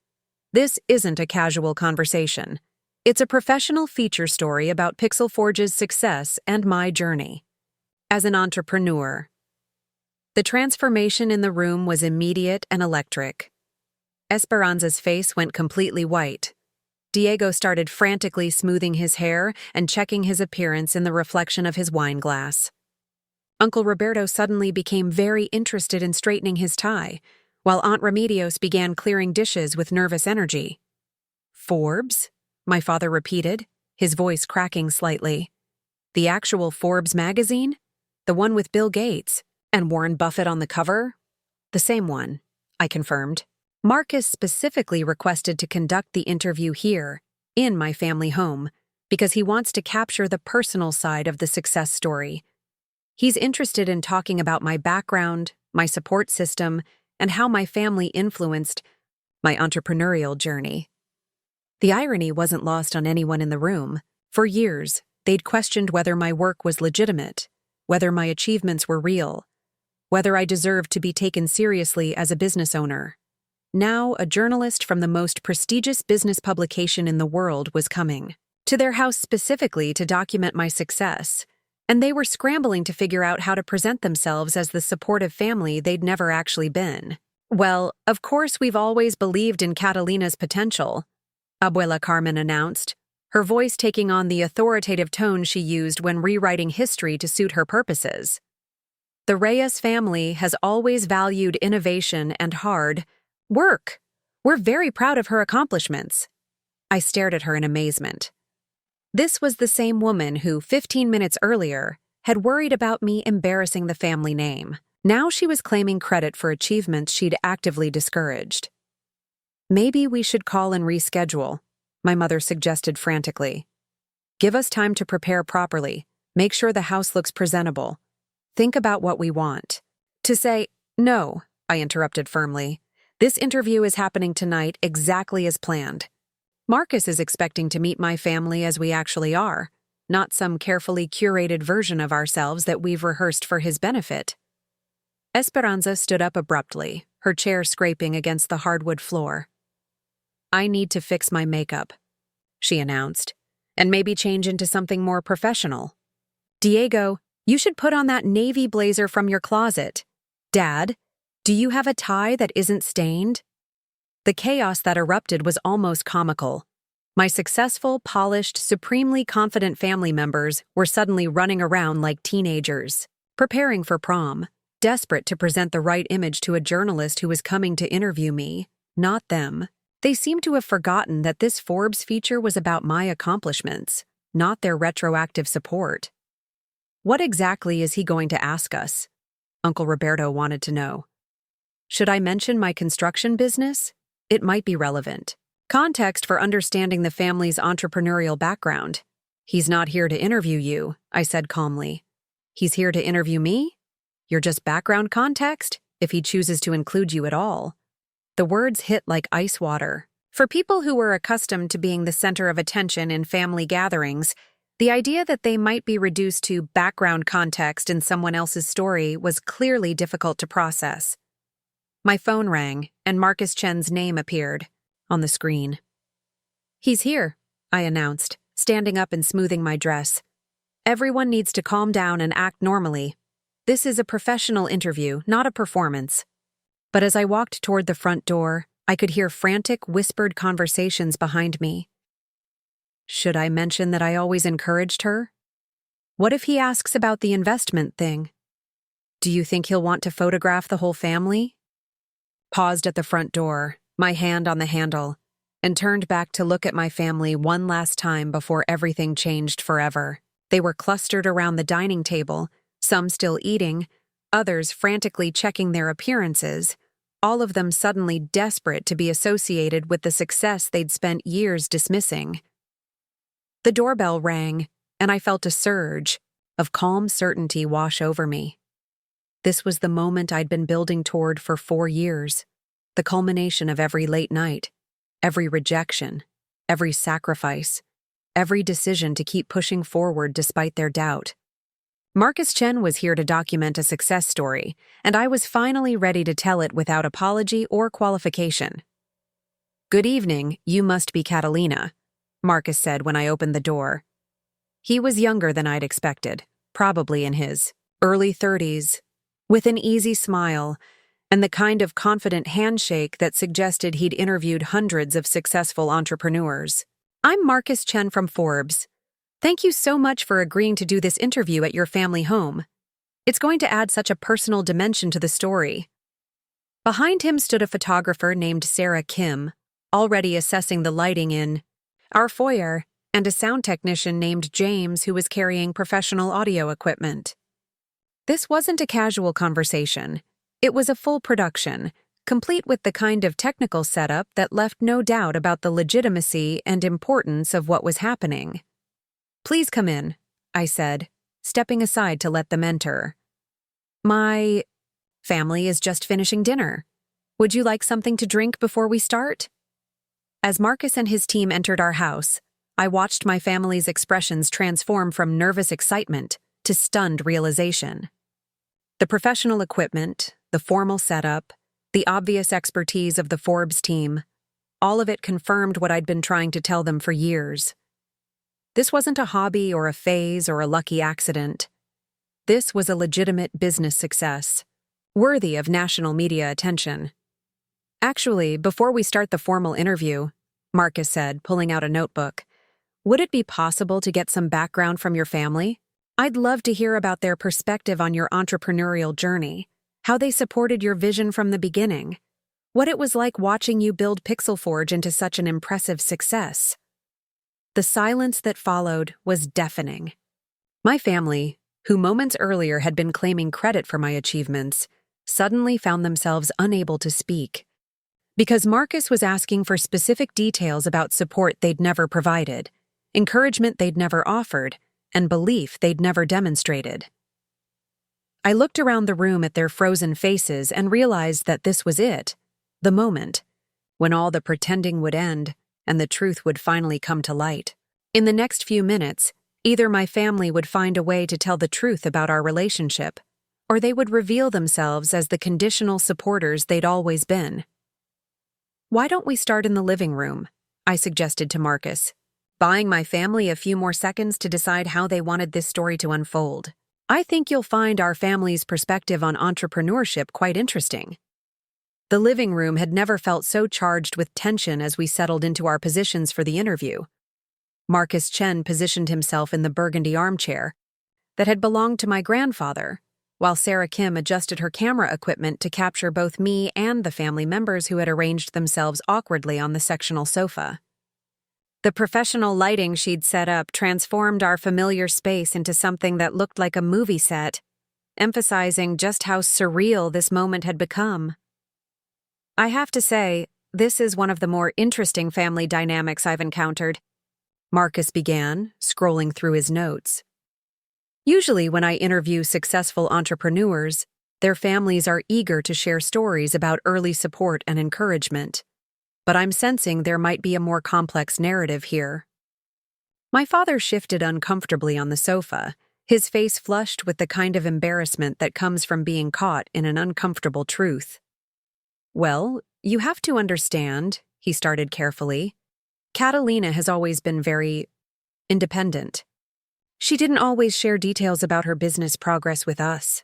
This isn't a casual conversation. It's a professional feature story about Pixel Forge's success and my journey as an entrepreneur." The transformation in the room was immediate and electric. Esperanza's face went completely white. Diego started frantically smoothing his hair and checking his appearance in the reflection of his wine glass. Uncle Roberto suddenly became very interested in straightening his tie, while Aunt Remedios began clearing dishes with nervous energy. "Forbes?" my father repeated, his voice cracking slightly. "The actual Forbes magazine? The one with Bill Gates and Warren Buffett on the cover?" "The same one," I confirmed. "Marcus specifically requested to conduct the interview here, in my family home, because he wants to capture the personal side of the success story. He's interested in talking about my background, my support system, and how my family influenced my entrepreneurial journey." The irony wasn't lost on anyone in the room. For years, they'd questioned whether my work was legitimate, whether my achievements were real, whether I deserved to be taken seriously as a business owner. Now, a journalist from the most prestigious business publication in the world was coming to their house specifically to document my success, and they were scrambling to figure out how to present themselves as the supportive family they'd never actually been. "Well, of course we've always believed in Catalina's potential," Abuela Carmen announced, her voice taking on the authoritative tone she used when rewriting history to suit her purposes. "The Reyes family has always valued innovation and hard work. We're very proud of her accomplishments." I stared at her in amazement. This was the same woman who, 15 minutes earlier, had worried about me embarrassing the family name. Now she was claiming credit for achievements she'd actively discouraged. "Maybe we should call and reschedule," my mother suggested frantically. "Give us time to prepare properly, make sure the house looks presentable. Think about what we want. To say, no, I interrupted firmly. This interview is happening tonight exactly as planned. Marcus is expecting to meet my family as we actually are, not some carefully curated version of ourselves that we've rehearsed for his benefit. Esperanza stood up abruptly, her chair scraping against the hardwood floor. I need to fix my makeup, she announced, and maybe change into something more professional. Diego, you should put on that navy blazer from your closet. Dad, do you have a tie that isn't stained? The chaos that erupted was almost comical. My successful, polished, supremely confident family members were suddenly running around like teenagers, preparing for prom, desperate to present the right image to a journalist who was coming to interview me, not them. They seemed to have forgotten that this Forbes feature was about my accomplishments, not their retroactive support. What exactly is he going to ask us? Uncle Roberto wanted to know. Should I mention my construction business? It might be relevant. Context for understanding the family's entrepreneurial background. He's not here to interview you, I said calmly. He's here to interview me? You're just background context, if he chooses to include you at all. The words hit like ice water. For people who were accustomed to being the center of attention in family gatherings, the idea that they might be reduced to background context in someone else's story was clearly difficult to process. My phone rang, and Marcus Chen's name appeared on the screen. He's here, I announced, standing up and smoothing my dress. Everyone needs to calm down and act normally. This is a professional interview, not a performance. But as I walked toward the front door, I could hear frantic, whispered conversations behind me. Should I mention that I always encouraged her? What if he asks about the investment thing? Do you think he'll want to photograph the whole family? Paused at the front door, my hand on the handle, and turned back to look at my family one last time before everything changed forever. They were clustered around the dining table, some still eating, others frantically checking their appearances, all of them suddenly desperate to be associated with the success they'd spent years dismissing. The doorbell rang, and I felt a surge of calm certainty wash over me. This was the moment I'd been building toward for 4 years, the culmination of every late night, every rejection, every sacrifice, every decision to keep pushing forward despite their doubt. Marcus Chen was here to document a success story, and I was finally ready to tell it without apology or qualification. "Good evening, you must be Catalina," Marcus said when I opened the door. He was younger than I'd expected, probably in his early 30s, with an easy smile and the kind of confident handshake that suggested he'd interviewed hundreds of successful entrepreneurs. "I'm Marcus Chen from Forbes. Thank you so much for agreeing to do this interview at your family home. It's going to add such a personal dimension to the story." Behind him stood a photographer named Sarah Kim, already assessing the lighting in our foyer, and a sound technician named James who was carrying professional audio equipment. This wasn't a casual conversation. It was a full production, complete with the kind of technical setup that left no doubt about the legitimacy and importance of what was happening. "Please come in," I said, stepping aside to let them enter. "My family is just finishing dinner. Would you like something to drink before we start?" As Marcus and his team entered our house, I watched my family's expressions transform from nervous excitement to stunned realization. The professional equipment, the formal setup, the obvious expertise of the Forbes team, all of it confirmed what I'd been trying to tell them for years. This wasn't a hobby or a phase or a lucky accident. This was a legitimate business success, worthy of national media attention. "Actually, before we start the formal interview," Marcus said, pulling out a notebook, "would it be possible to get some background from your family? I'd love to hear about their perspective on your entrepreneurial journey, how they supported your vision from the beginning, what it was like watching you build Pixelforge into such an impressive success." The silence that followed was deafening. My family, who moments earlier had been claiming credit for my achievements, suddenly found themselves unable to speak. Because Marcus was asking for specific details about support they'd never provided, encouragement they'd never offered, and belief they'd never demonstrated. I looked around the room at their frozen faces and realized that this was it, the moment, when all the pretending would end and the truth would finally come to light. In the next few minutes, either my family would find a way to tell the truth about our relationship, or they would reveal themselves as the conditional supporters they'd always been. "Why don't we start in the living room?" I suggested to Marcus, buying my family a few more seconds to decide how they wanted this story to unfold. "I think you'll find our family's perspective on entrepreneurship quite interesting." The living room had never felt so charged with tension as we settled into our positions for the interview. Marcus Chen positioned himself in the burgundy armchair that had belonged to my grandfather, while Sarah Kim adjusted her camera equipment to capture both me and the family members who had arranged themselves awkwardly on the sectional sofa. The professional lighting she'd set up transformed our familiar space into something that looked like a movie set, emphasizing just how surreal this moment had become. "I have to say, this is one of the more interesting family dynamics I've encountered," Marcus began, scrolling through his notes. "Usually when I interview successful entrepreneurs, their families are eager to share stories about early support and encouragement. But I'm sensing there might be a more complex narrative here." My father shifted uncomfortably on the sofa, his face flushed with the kind of embarrassment that comes from being caught in an uncomfortable truth. "Well, you have to understand," he started carefully. "Catalina has always been very independent. She didn't always share details about her business progress with us."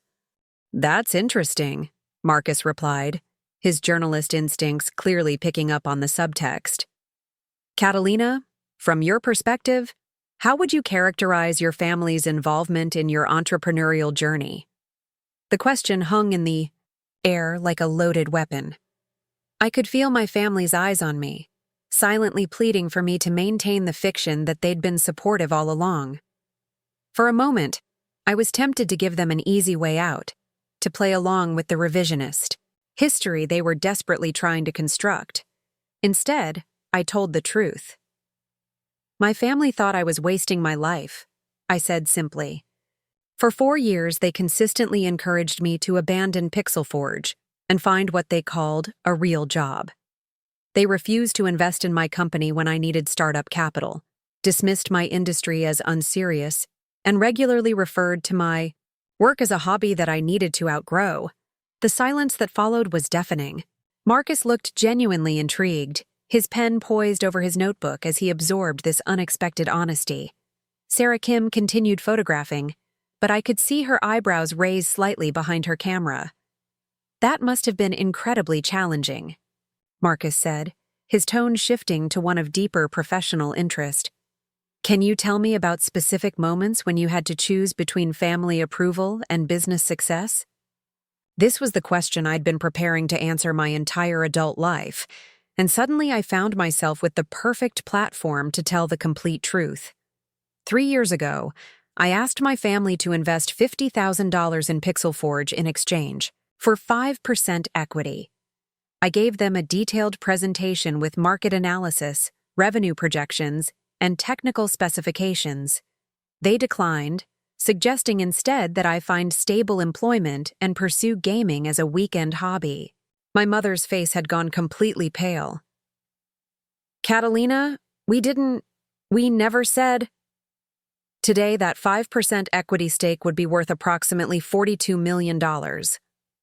"That's interesting," Marcus replied, his journalist instincts clearly picking up on the subtext. "Catalina, from your perspective, how would you characterize your family's involvement in your entrepreneurial journey?" The question hung in the air like a loaded weapon. I could feel my family's eyes on me, silently pleading for me to maintain the fiction that they'd been supportive all along. For a moment, I was tempted to give them an easy way out, to play along with the revisionist history they were desperately trying to construct. Instead, I told the truth. "My family thought I was wasting my life," I said simply. "For 4 years, they consistently encouraged me to abandon Pixel Forge and find what they called a real job. They refused to invest in my company when I needed startup capital, dismissed my industry as unserious, and regularly referred to my work as a hobby that I needed to outgrow." The silence that followed was deafening. Marcus looked genuinely intrigued, his pen poised over his notebook as he absorbed this unexpected honesty. Sarah Kim continued photographing, but I could see her eyebrows raise slightly behind her camera. "That must have been incredibly challenging," Marcus said, his tone shifting to one of deeper professional interest. "Can you tell me about specific moments when you had to choose between family approval and business success?" This was the question I'd been preparing to answer my entire adult life, and suddenly I found myself with the perfect platform to tell the complete truth. 3 years ago, I asked my family to invest $50,000 in Pixel Forge in exchange for 5% equity. I gave them a detailed presentation with market analysis, revenue projections, and technical specifications. They declined, suggesting instead that I find stable employment and pursue gaming as a weekend hobby. My mother's face had gone completely pale. "Catalina, we never said." "Today, that 5% equity stake would be worth approximately $42 million,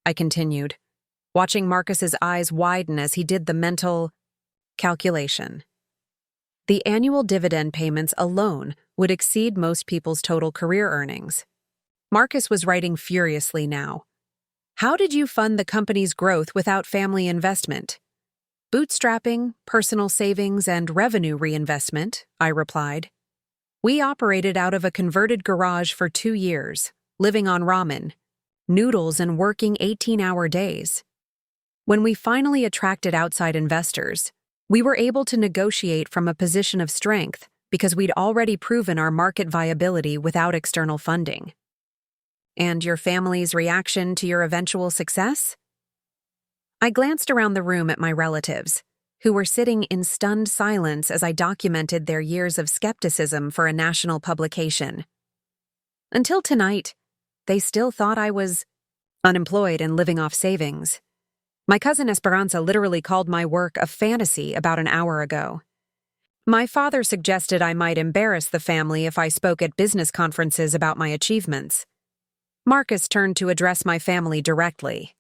I continued, watching Marcus's eyes widen as he did the mental calculation. The annual dividend payments alone would exceed most people's total career earnings. Marcus was writing furiously now. "How did you fund the company's growth without family investment?" "Bootstrapping, personal savings, and revenue reinvestment," I replied. "We operated out of a converted garage for 2 years, living on ramen, noodles, and working 18-hour days. When we finally attracted outside investors, we were able to negotiate from a position of strength because we'd already proven our market viability without external funding." "And your family's reaction to your eventual success?" I glanced around the room at my relatives, who were sitting in stunned silence as I documented their years of skepticism for a national publication. Until tonight, they still thought I was unemployed and living off savings. My cousin Esperanza literally called my work a fantasy about an hour ago. My father suggested I might embarrass the family if I spoke at business conferences about my achievements. Marcus turned to address my family directly.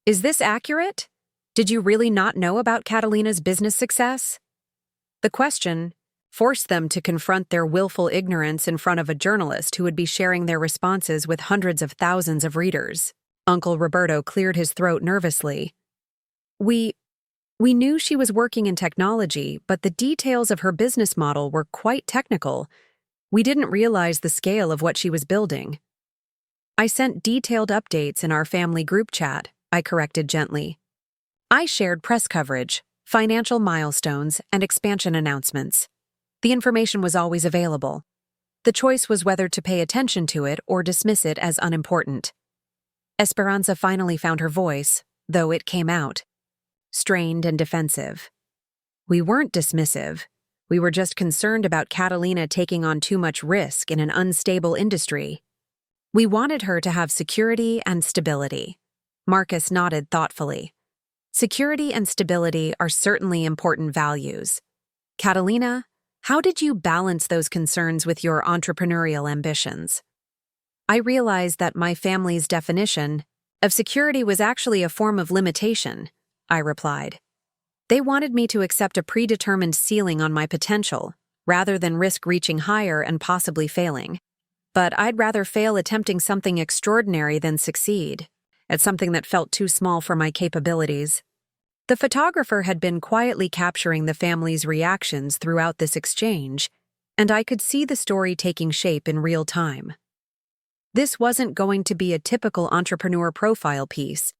Is this accurate? Did you really not know about Catalina's business success? The question forced them to confront their willful ignorance in front of a journalist who would be sharing their responses with hundreds of thousands of readers. Uncle Roberto cleared his throat nervously. We knew she was working in technology, but the details of her business model were quite technical. We didn't realize the scale of what she was building. I sent detailed updates in our family group chat, I corrected gently. I shared press coverage, financial milestones, and expansion announcements. The information was always available. The choice was whether to pay attention to it or dismiss it as unimportant. Esperanza finally found her voice, though it came out. Strained and defensive. We weren't dismissive. We were just concerned about Catalina taking on too much risk in an unstable industry. We wanted her to have security and stability. Marcus nodded thoughtfully. Security and stability are certainly important values. Catalina, how did you balance those concerns with your entrepreneurial ambitions? I realized that my family's definition of security was actually a form of limitation, I replied. They wanted me to accept a predetermined ceiling on my potential, rather than risk reaching higher and possibly failing. But I'd rather fail attempting something extraordinary than succeed at something that felt too small for my capabilities. The photographer had been quietly capturing the family's reactions throughout this exchange, and I could see the story taking shape in real time. This wasn't going to be a typical entrepreneur profile piece.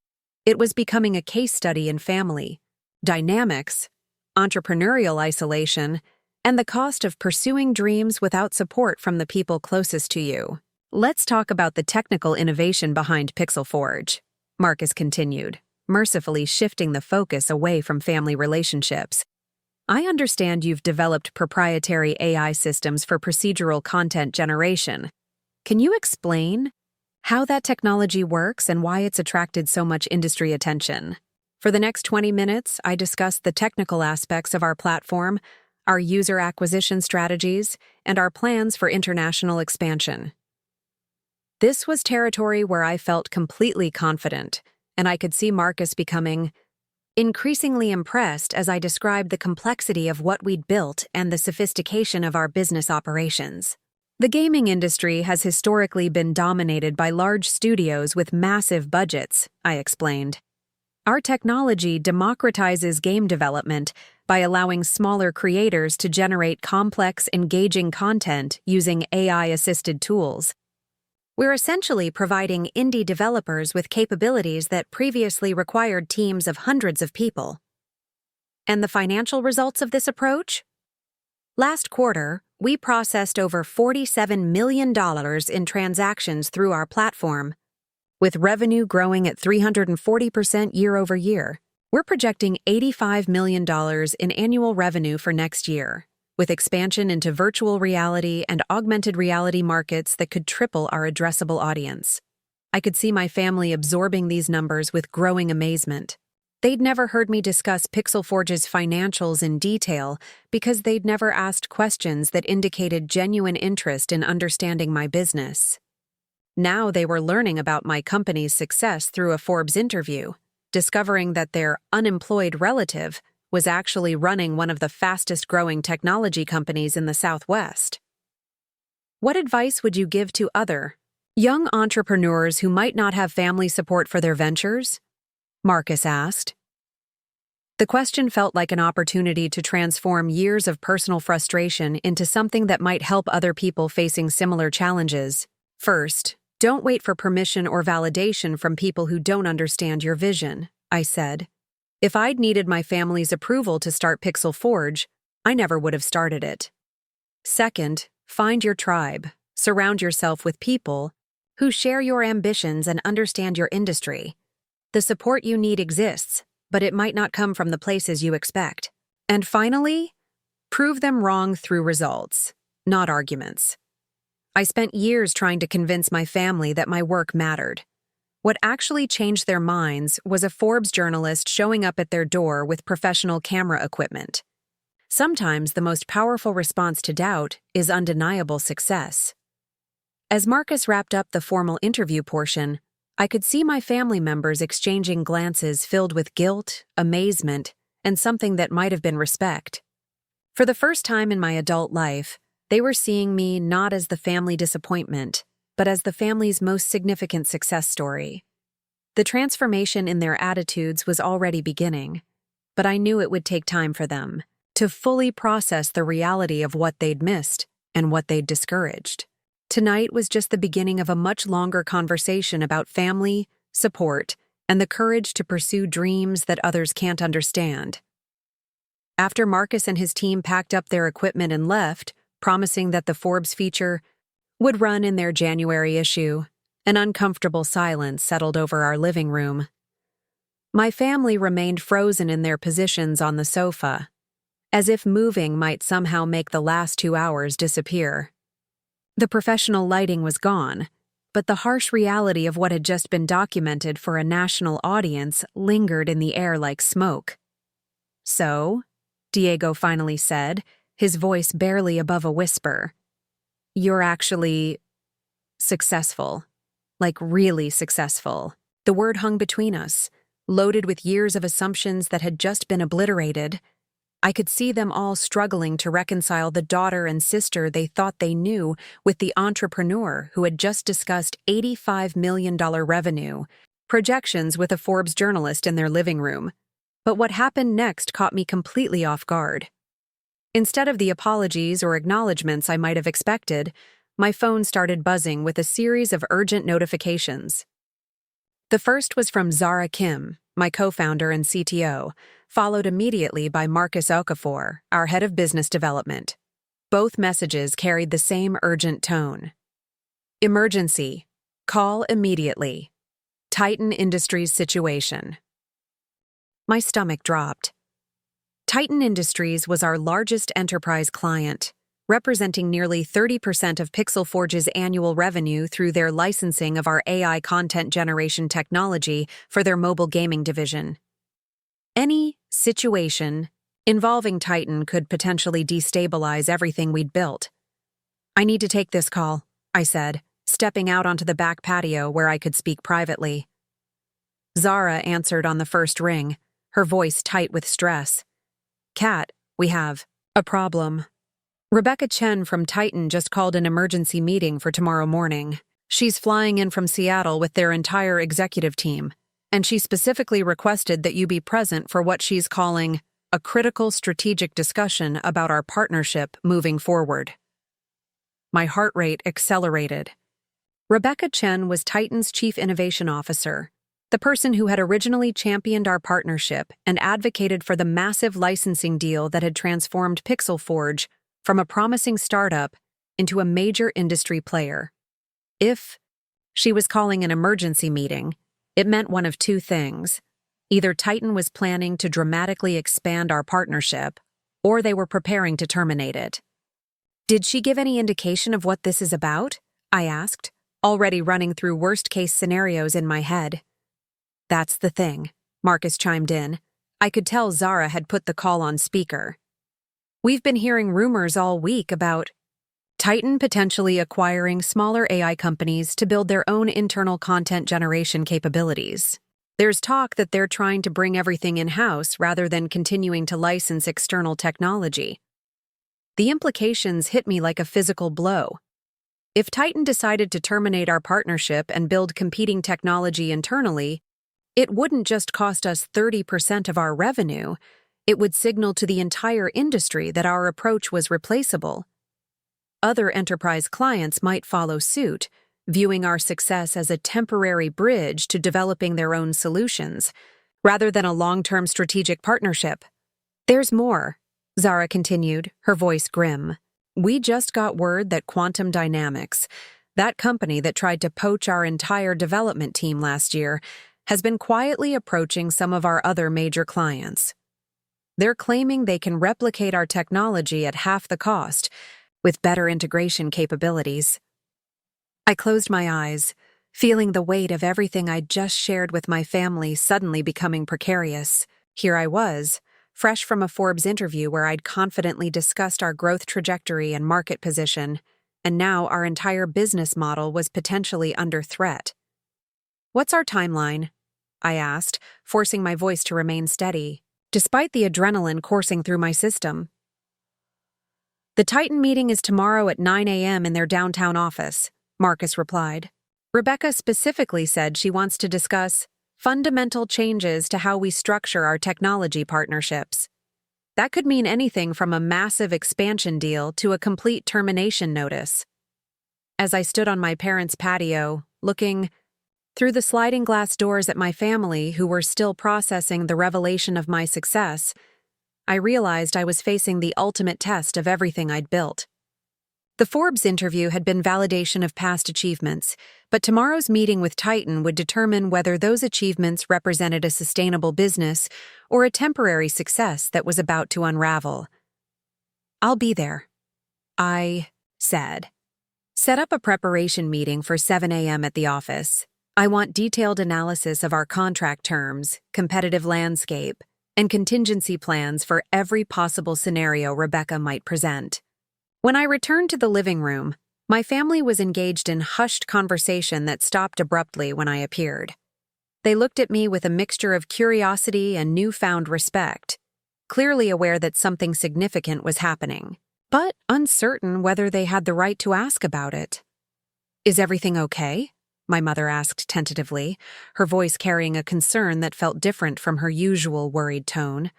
It was becoming a case study in family, dynamics, entrepreneurial isolation, and the cost of pursuing dreams without support from the people closest to you. Let's talk about the technical innovation behind Pixel Forge, Marcus continued, mercifully shifting the focus away from family relationships. I understand you've developed proprietary AI systems for procedural content generation. Can you explain how that technology works and why it's attracted so much industry attention? For the next 20 minutes, I discussed the technical aspects of our platform, our user acquisition strategies, and our plans for international expansion. This was territory where I felt completely confident, and I could see Marcus becoming increasingly impressed as I described the complexity of what we'd built and the sophistication of our business operations. The gaming industry has historically been dominated by large studios with massive budgets, I explained. Our technology democratizes game development by allowing smaller creators to generate complex, engaging content using AI-assisted tools. We're essentially providing indie developers with capabilities that previously required teams of hundreds of people. And the financial results of this approach? Last quarter, we processed over $47 million in transactions through our platform, with revenue growing at 340% year over year. We're projecting $85 million in annual revenue for next year, with expansion into virtual reality and augmented reality markets that could triple our addressable audience. I could see my family absorbing these numbers with growing amazement. They'd never heard me discuss Pixel Forge's financials in detail because they'd never asked questions that indicated genuine interest in understanding my business. Now they were learning about my company's success through a Forbes interview, discovering that their unemployed relative was actually running one of the fastest-growing technology companies in the Southwest. What advice would you give to other young entrepreneurs who might not have family support for their ventures? Marcus asked. The question felt like an opportunity to transform years of personal frustration into something that might help other people facing similar challenges. First, don't wait for permission or validation from people who don't understand your vision, I said. If I'd needed my family's approval to start Pixel Forge, I never would have started it. Second, find your tribe. Surround yourself with people who share your ambitions and understand your industry. The support you need exists, but it might not come from the places you expect. And finally, prove them wrong through results, not arguments. I spent years trying to convince my family that my work mattered. What actually changed their minds was a Forbes journalist showing up at their door with professional camera equipment. Sometimes the most powerful response to doubt is undeniable success. As Marcus wrapped up the formal interview portion, I could see my family members exchanging glances filled with guilt, amazement, and something that might have been respect. For the first time in my adult life, they were seeing me not as the family disappointment, but as the family's most significant success story. The transformation in their attitudes was already beginning, but I knew it would take time for them to fully process the reality of what they'd missed and what they'd discouraged. Tonight was just the beginning of a much longer conversation about family, support, and the courage to pursue dreams that others can't understand. After Marcus and his team packed up their equipment and left, promising that the Forbes feature would run in their January issue, an uncomfortable silence settled over our living room. My family remained frozen in their positions on the sofa, as if moving might somehow make the last 2 hours disappear. The professional lighting was gone, but the harsh reality of what had just been documented for a national audience lingered in the air like smoke. "So," Diego finally said, his voice barely above a whisper, "you're actually successful. Like really successful." The word hung between us, loaded with years of assumptions that had just been obliterated. I could see them all struggling to reconcile the daughter and sister they thought they knew with the entrepreneur who had just discussed $85 million revenue projections with a Forbes journalist in their living room. But what happened next caught me completely off guard. Instead of the apologies or acknowledgments I might have expected, my phone started buzzing with a series of urgent notifications. The first was from Zara Kim, my co-founder and CTO, followed immediately by Marcus Okafor, our head of business development. Both messages carried the same urgent tone. Emergency. Call immediately. Titan Industries situation. My stomach dropped. Titan Industries was our largest enterprise client, representing nearly 30% of Pixel Forge's annual revenue through their licensing of our AI content generation technology for their mobile gaming division. Any situation involving Titan could potentially destabilize everything we'd built. "I need to take this call," I said, stepping out onto the back patio where I could speak privately. Zara answered on the first ring, her voice tight with stress. "Kat, we have a problem. Rebecca Chen from Titan just called an emergency meeting for tomorrow morning. She's flying in from Seattle with their entire executive team, and she specifically requested that you be present for what she's calling a critical strategic discussion about our partnership moving forward." My heart rate accelerated. Rebecca Chen was Titan's chief innovation officer, the person who had originally championed our partnership and advocated for the massive licensing deal that had transformed Pixel Forge from a promising startup into a major industry player. If she was calling an emergency meeting, it meant one of two things. Either Titan was planning to dramatically expand our partnership, or they were preparing to terminate it. "Did she give any indication of what this is about?" I asked, already running through worst-case scenarios in my head. "That's the thing," Marcus chimed in. I could tell Zara had put the call on speaker. "We've been hearing rumors all week about Titan potentially acquiring smaller AI companies to build their own internal content generation capabilities. There's talk that they're trying to bring everything in-house rather than continuing to license external technology." The implications hit me like a physical blow. If Titan decided to terminate our partnership and build competing technology internally, it wouldn't just cost us 30% of our revenue, it would signal to the entire industry that our approach was replaceable. Other enterprise clients might follow suit, viewing our success as a temporary bridge to developing their own solutions, rather than a long-term strategic partnership. "There's more," Zara continued, her voice grim. "We just got word that Quantum Dynamics, that company that tried to poach our entire development team last year, has been quietly approaching some of our other major clients. They're claiming they can replicate our technology at half the cost, with better integration capabilities." I closed my eyes, feeling the weight of everything I'd just shared with my family suddenly becoming precarious. Here I was, fresh from a Forbes interview where I'd confidently discussed our growth trajectory and market position, and now our entire business model was potentially under threat. "What's our timeline?" I asked, forcing my voice to remain steady, despite the adrenaline coursing through my system. "The Titan meeting is tomorrow at 9 a.m. in their downtown office," Marcus replied. "Rebecca specifically said she wants to discuss fundamental changes to how we structure our technology partnerships. That could mean anything from a massive expansion deal to a complete termination notice." As I stood on my parents' patio, looking through the sliding glass doors at my family who were still processing the revelation of my success, I realized I was facing the ultimate test of everything I'd built. The Forbes interview had been validation of past achievements, but tomorrow's meeting with Titan would determine whether those achievements represented a sustainable business or a temporary success that was about to unravel. "I'll be there," I said. "Set up a preparation meeting for 7 a.m. at the office. I want detailed analysis of our contract terms, competitive landscape, and contingency plans for every possible scenario Rebecca might present." When I returned to the living room, my family was engaged in hushed conversation that stopped abruptly when I appeared. They looked at me with a mixture of curiosity and newfound respect, clearly aware that something significant was happening, but uncertain whether they had the right to ask about it. "Is everything okay?" my mother asked tentatively, her voice carrying a concern that felt different from her usual worried tone.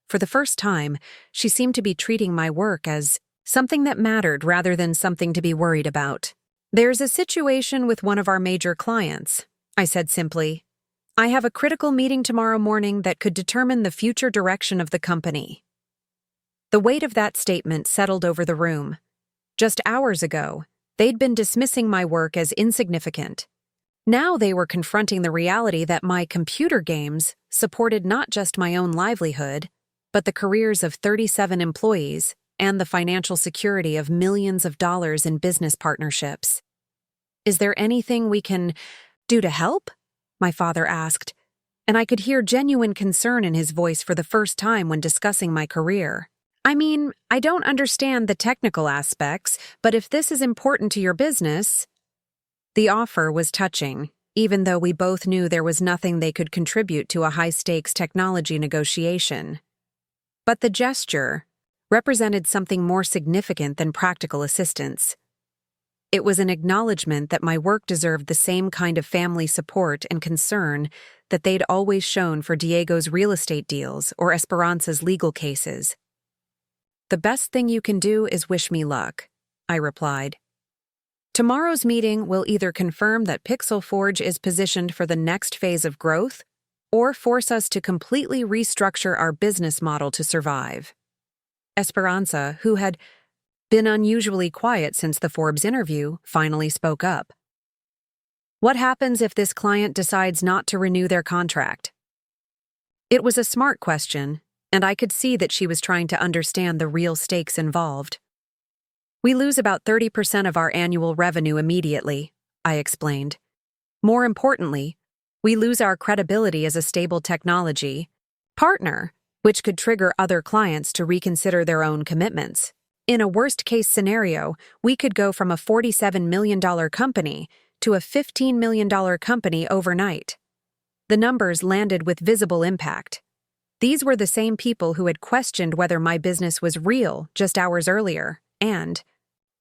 For the first time, she seemed to be treating my work as something that mattered rather than something to be worried about. "There's a situation with one of our major clients," I said simply. "I have a critical meeting tomorrow morning that could determine the future direction of the company." The weight of that statement settled over the room. Just hours ago, they'd been dismissing my work as insignificant. Now they were confronting the reality that my computer games supported not just my own livelihood, but the careers of 37 employees and the financial security of millions of dollars in business partnerships. "Is there anything we can do to help?" my father asked, and I could hear genuine concern in his voice for the first time when discussing my career. "I mean, I don't understand the technical aspects, but if this is important to your business..." The offer was touching, even though we both knew there was nothing they could contribute to a high-stakes technology negotiation. But the gesture represented something more significant than practical assistance. It was an acknowledgement that my work deserved the same kind of family support and concern that they'd always shown for Diego's real estate deals or Esperanza's legal cases. "The best thing you can do is wish me luck," I replied. "Tomorrow's meeting will either confirm that Pixel Forge is positioned for the next phase of growth or force us to completely restructure our business model to survive." Esperanza, who had been unusually quiet since the Forbes interview, finally spoke up. "What happens if this client decides not to renew their contract?" It was a smart question, and I could see that she was trying to understand the real stakes involved. "We lose about 30% of our annual revenue immediately," I explained. "More importantly, we lose our credibility as a stable technology partner, which could trigger other clients to reconsider their own commitments. In a worst-case scenario, we could go from a $47 million company to a $15 million company overnight." The numbers landed with visible impact. These were the same people who had questioned whether my business was real just hours earlier, and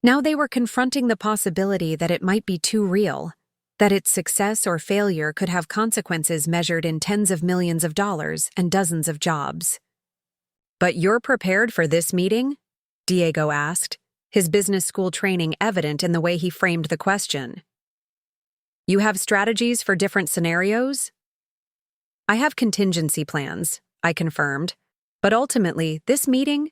now they were confronting the possibility that it might be too real, that its success or failure could have consequences measured in tens of millions of dollars and dozens of jobs. "But you're prepared for this meeting?" Diego asked, his business school training evident in the way he framed the question. "You have strategies for different scenarios?" "I have contingency plans," I confirmed, "but ultimately, this meeting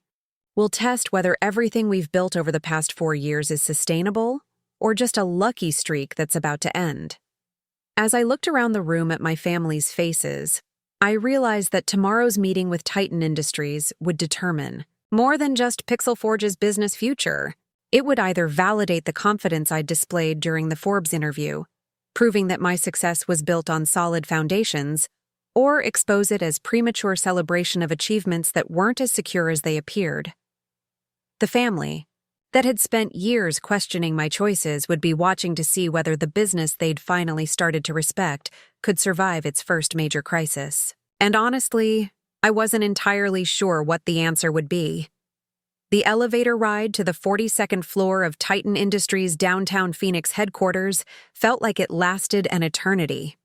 will test whether everything we've built over the past 4 years is sustainable or just a lucky streak that's about to end." As I looked around the room at my family's faces, I realized that tomorrow's meeting with Titan Industries would determine more than just Pixel Forge's business future. It would either validate the confidence I displayed during the Forbes interview, proving that my success was built on solid foundations, or expose it as premature celebration of achievements that weren't as secure as they appeared. The family, that had spent years questioning my choices, would be watching to see whether the business they'd finally started to respect could survive its first major crisis. And honestly, I wasn't entirely sure what the answer would be. The elevator ride to the 42nd floor of Titan Industries' downtown Phoenix headquarters felt like it lasted an eternity.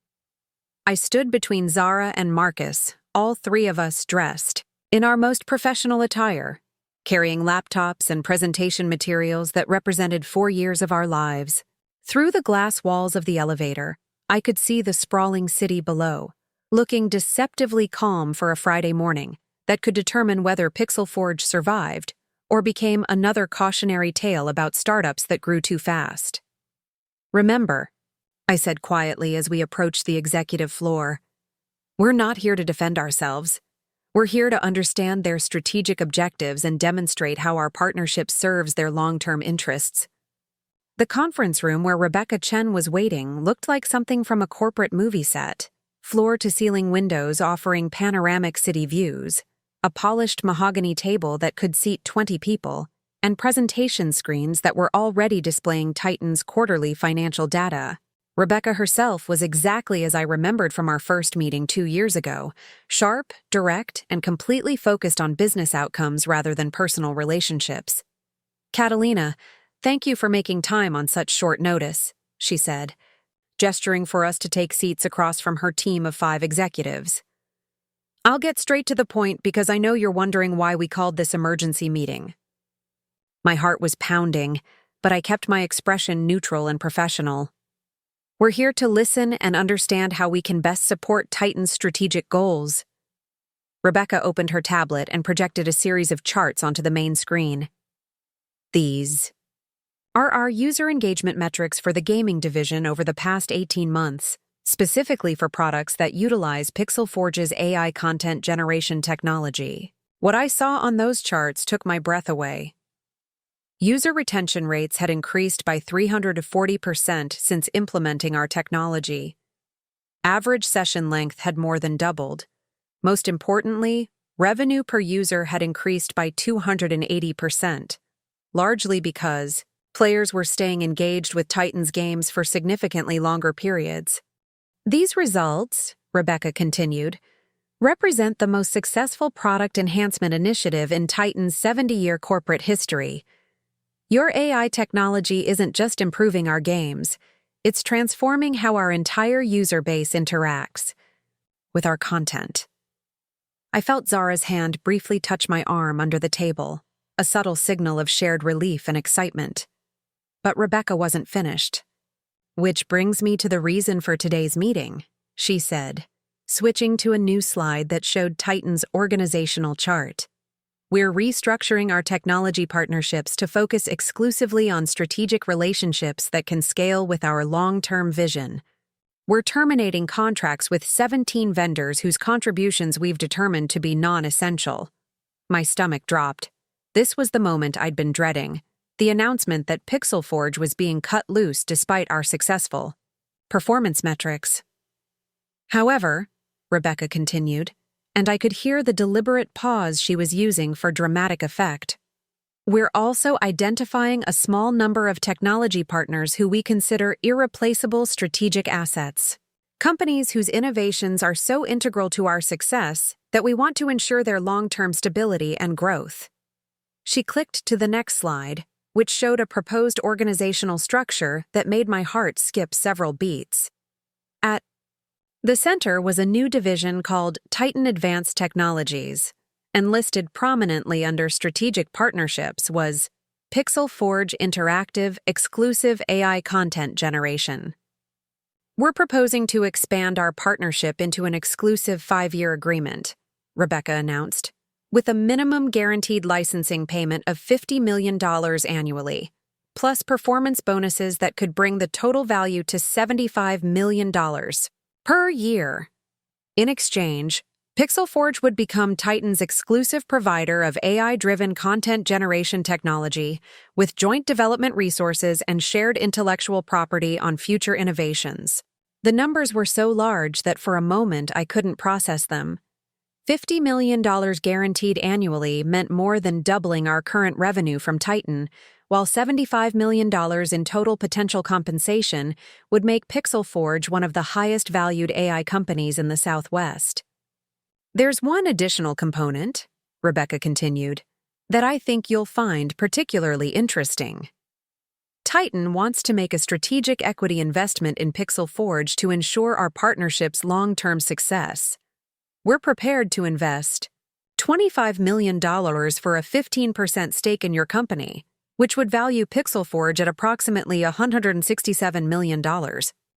I stood between Zara and Marcus, all three of us dressed in our most professional attire, carrying laptops and presentation materials that represented 4 years of our lives. Through the glass walls of the elevator, I could see the sprawling city below, looking deceptively calm for a Friday morning that could determine whether Pixel Forge survived or became another cautionary tale about startups that grew too fast. "Remember," I said quietly as we approached the executive floor, "we're not here to defend ourselves. We're here to understand their strategic objectives and demonstrate how our partnership serves their long-term interests." The conference room where Rebecca Chen was waiting looked like something from a corporate movie set. Floor-to-ceiling windows offering panoramic city views, a polished mahogany table that could seat 20 people, and presentation screens that were already displaying Titan's quarterly financial data. Rebecca herself was exactly as I remembered from our first meeting 2 years ago, sharp, direct, and completely focused on business outcomes rather than personal relationships. "Catalina, thank you for making time on such short notice," she said, gesturing for us to take seats across from her team of 5 executives. "I'll get straight to the point because I know you're wondering why we called this emergency meeting." My heart was pounding, but I kept my expression neutral and professional. "We're here to listen and understand how we can best support Titan's strategic goals." Rebecca opened her tablet and projected a series of charts onto the main screen. "These are our user engagement metrics for the gaming division over the past 18 months, specifically for products that utilize Pixel Forge's AI content generation technology." What I saw on those charts took my breath away. User retention rates had increased by 340% since implementing our technology. Average session length had more than doubled. Most importantly, revenue per user had increased by 280%, largely because players were staying engaged with Titan's games for significantly longer periods. "These results," Rebecca continued, "represent the most successful product enhancement initiative in Titan's 70-year corporate history. Your AI technology isn't just improving our games, it's transforming how our entire user base interacts with our content." I felt Zara's hand briefly touch my arm under the table, a subtle signal of shared relief and excitement. But Rebecca wasn't finished. "Which brings me to the reason for today's meeting," she said, switching to a new slide that showed Titan's organizational chart. "We're restructuring our technology partnerships to focus exclusively on strategic relationships that can scale with our long-term vision. We're terminating contracts with 17 vendors whose contributions we've determined to be non-essential." My stomach dropped. This was the moment I'd been dreading. The announcement that Pixel Forge was being cut loose despite our successful performance metrics. "However," Rebecca continued, and I could hear the deliberate pause she was using for dramatic effect, "we're also identifying a small number of technology partners who we consider irreplaceable strategic assets. Companies whose innovations are so integral to our success that we want to ensure their long-term stability and growth." She clicked to the next slide, which showed a proposed organizational structure that made my heart skip several beats. At the center was a new division called Titan Advanced Technologies, and listed prominently under strategic partnerships was Pixel Forge Interactive Exclusive AI Content Generation. "We're proposing to expand our partnership into an exclusive 5-year agreement," Rebecca announced, "with a minimum guaranteed licensing payment of $50 million annually, plus performance bonuses that could bring the total value to $75 million per year. In exchange, Pixel Forge would become Titan's exclusive provider of AI-driven content generation technology, with joint development resources and shared intellectual property on future innovations. The numbers were so large that for a moment I couldn't process them. $50 million guaranteed annually meant more than doubling our current revenue from Titan, while $75 million in total potential compensation would make Pixel Forge one of the highest-valued AI companies in the Southwest. "There's one additional component," Rebecca continued, "that I think you'll find particularly interesting. Titan wants to make a strategic equity investment in Pixel Forge to ensure our partnership's long-term success. We're prepared to invest $25 million for a 15% stake in your company, which would value Pixel Forge at approximately $167 million.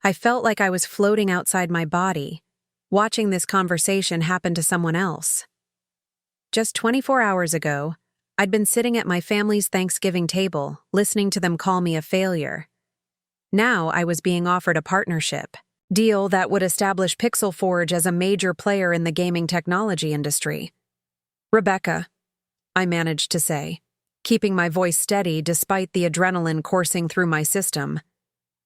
I felt like I was floating outside my body, watching this conversation happen to someone else. Just 24 hours ago, I'd been sitting at my family's Thanksgiving table, listening to them call me a failure. Now I was being offered a partnership deal that would establish Pixel Forge as a major player in the gaming technology industry. "Rebecca," I managed to say, keeping my voice steady despite the adrenaline coursing through my system.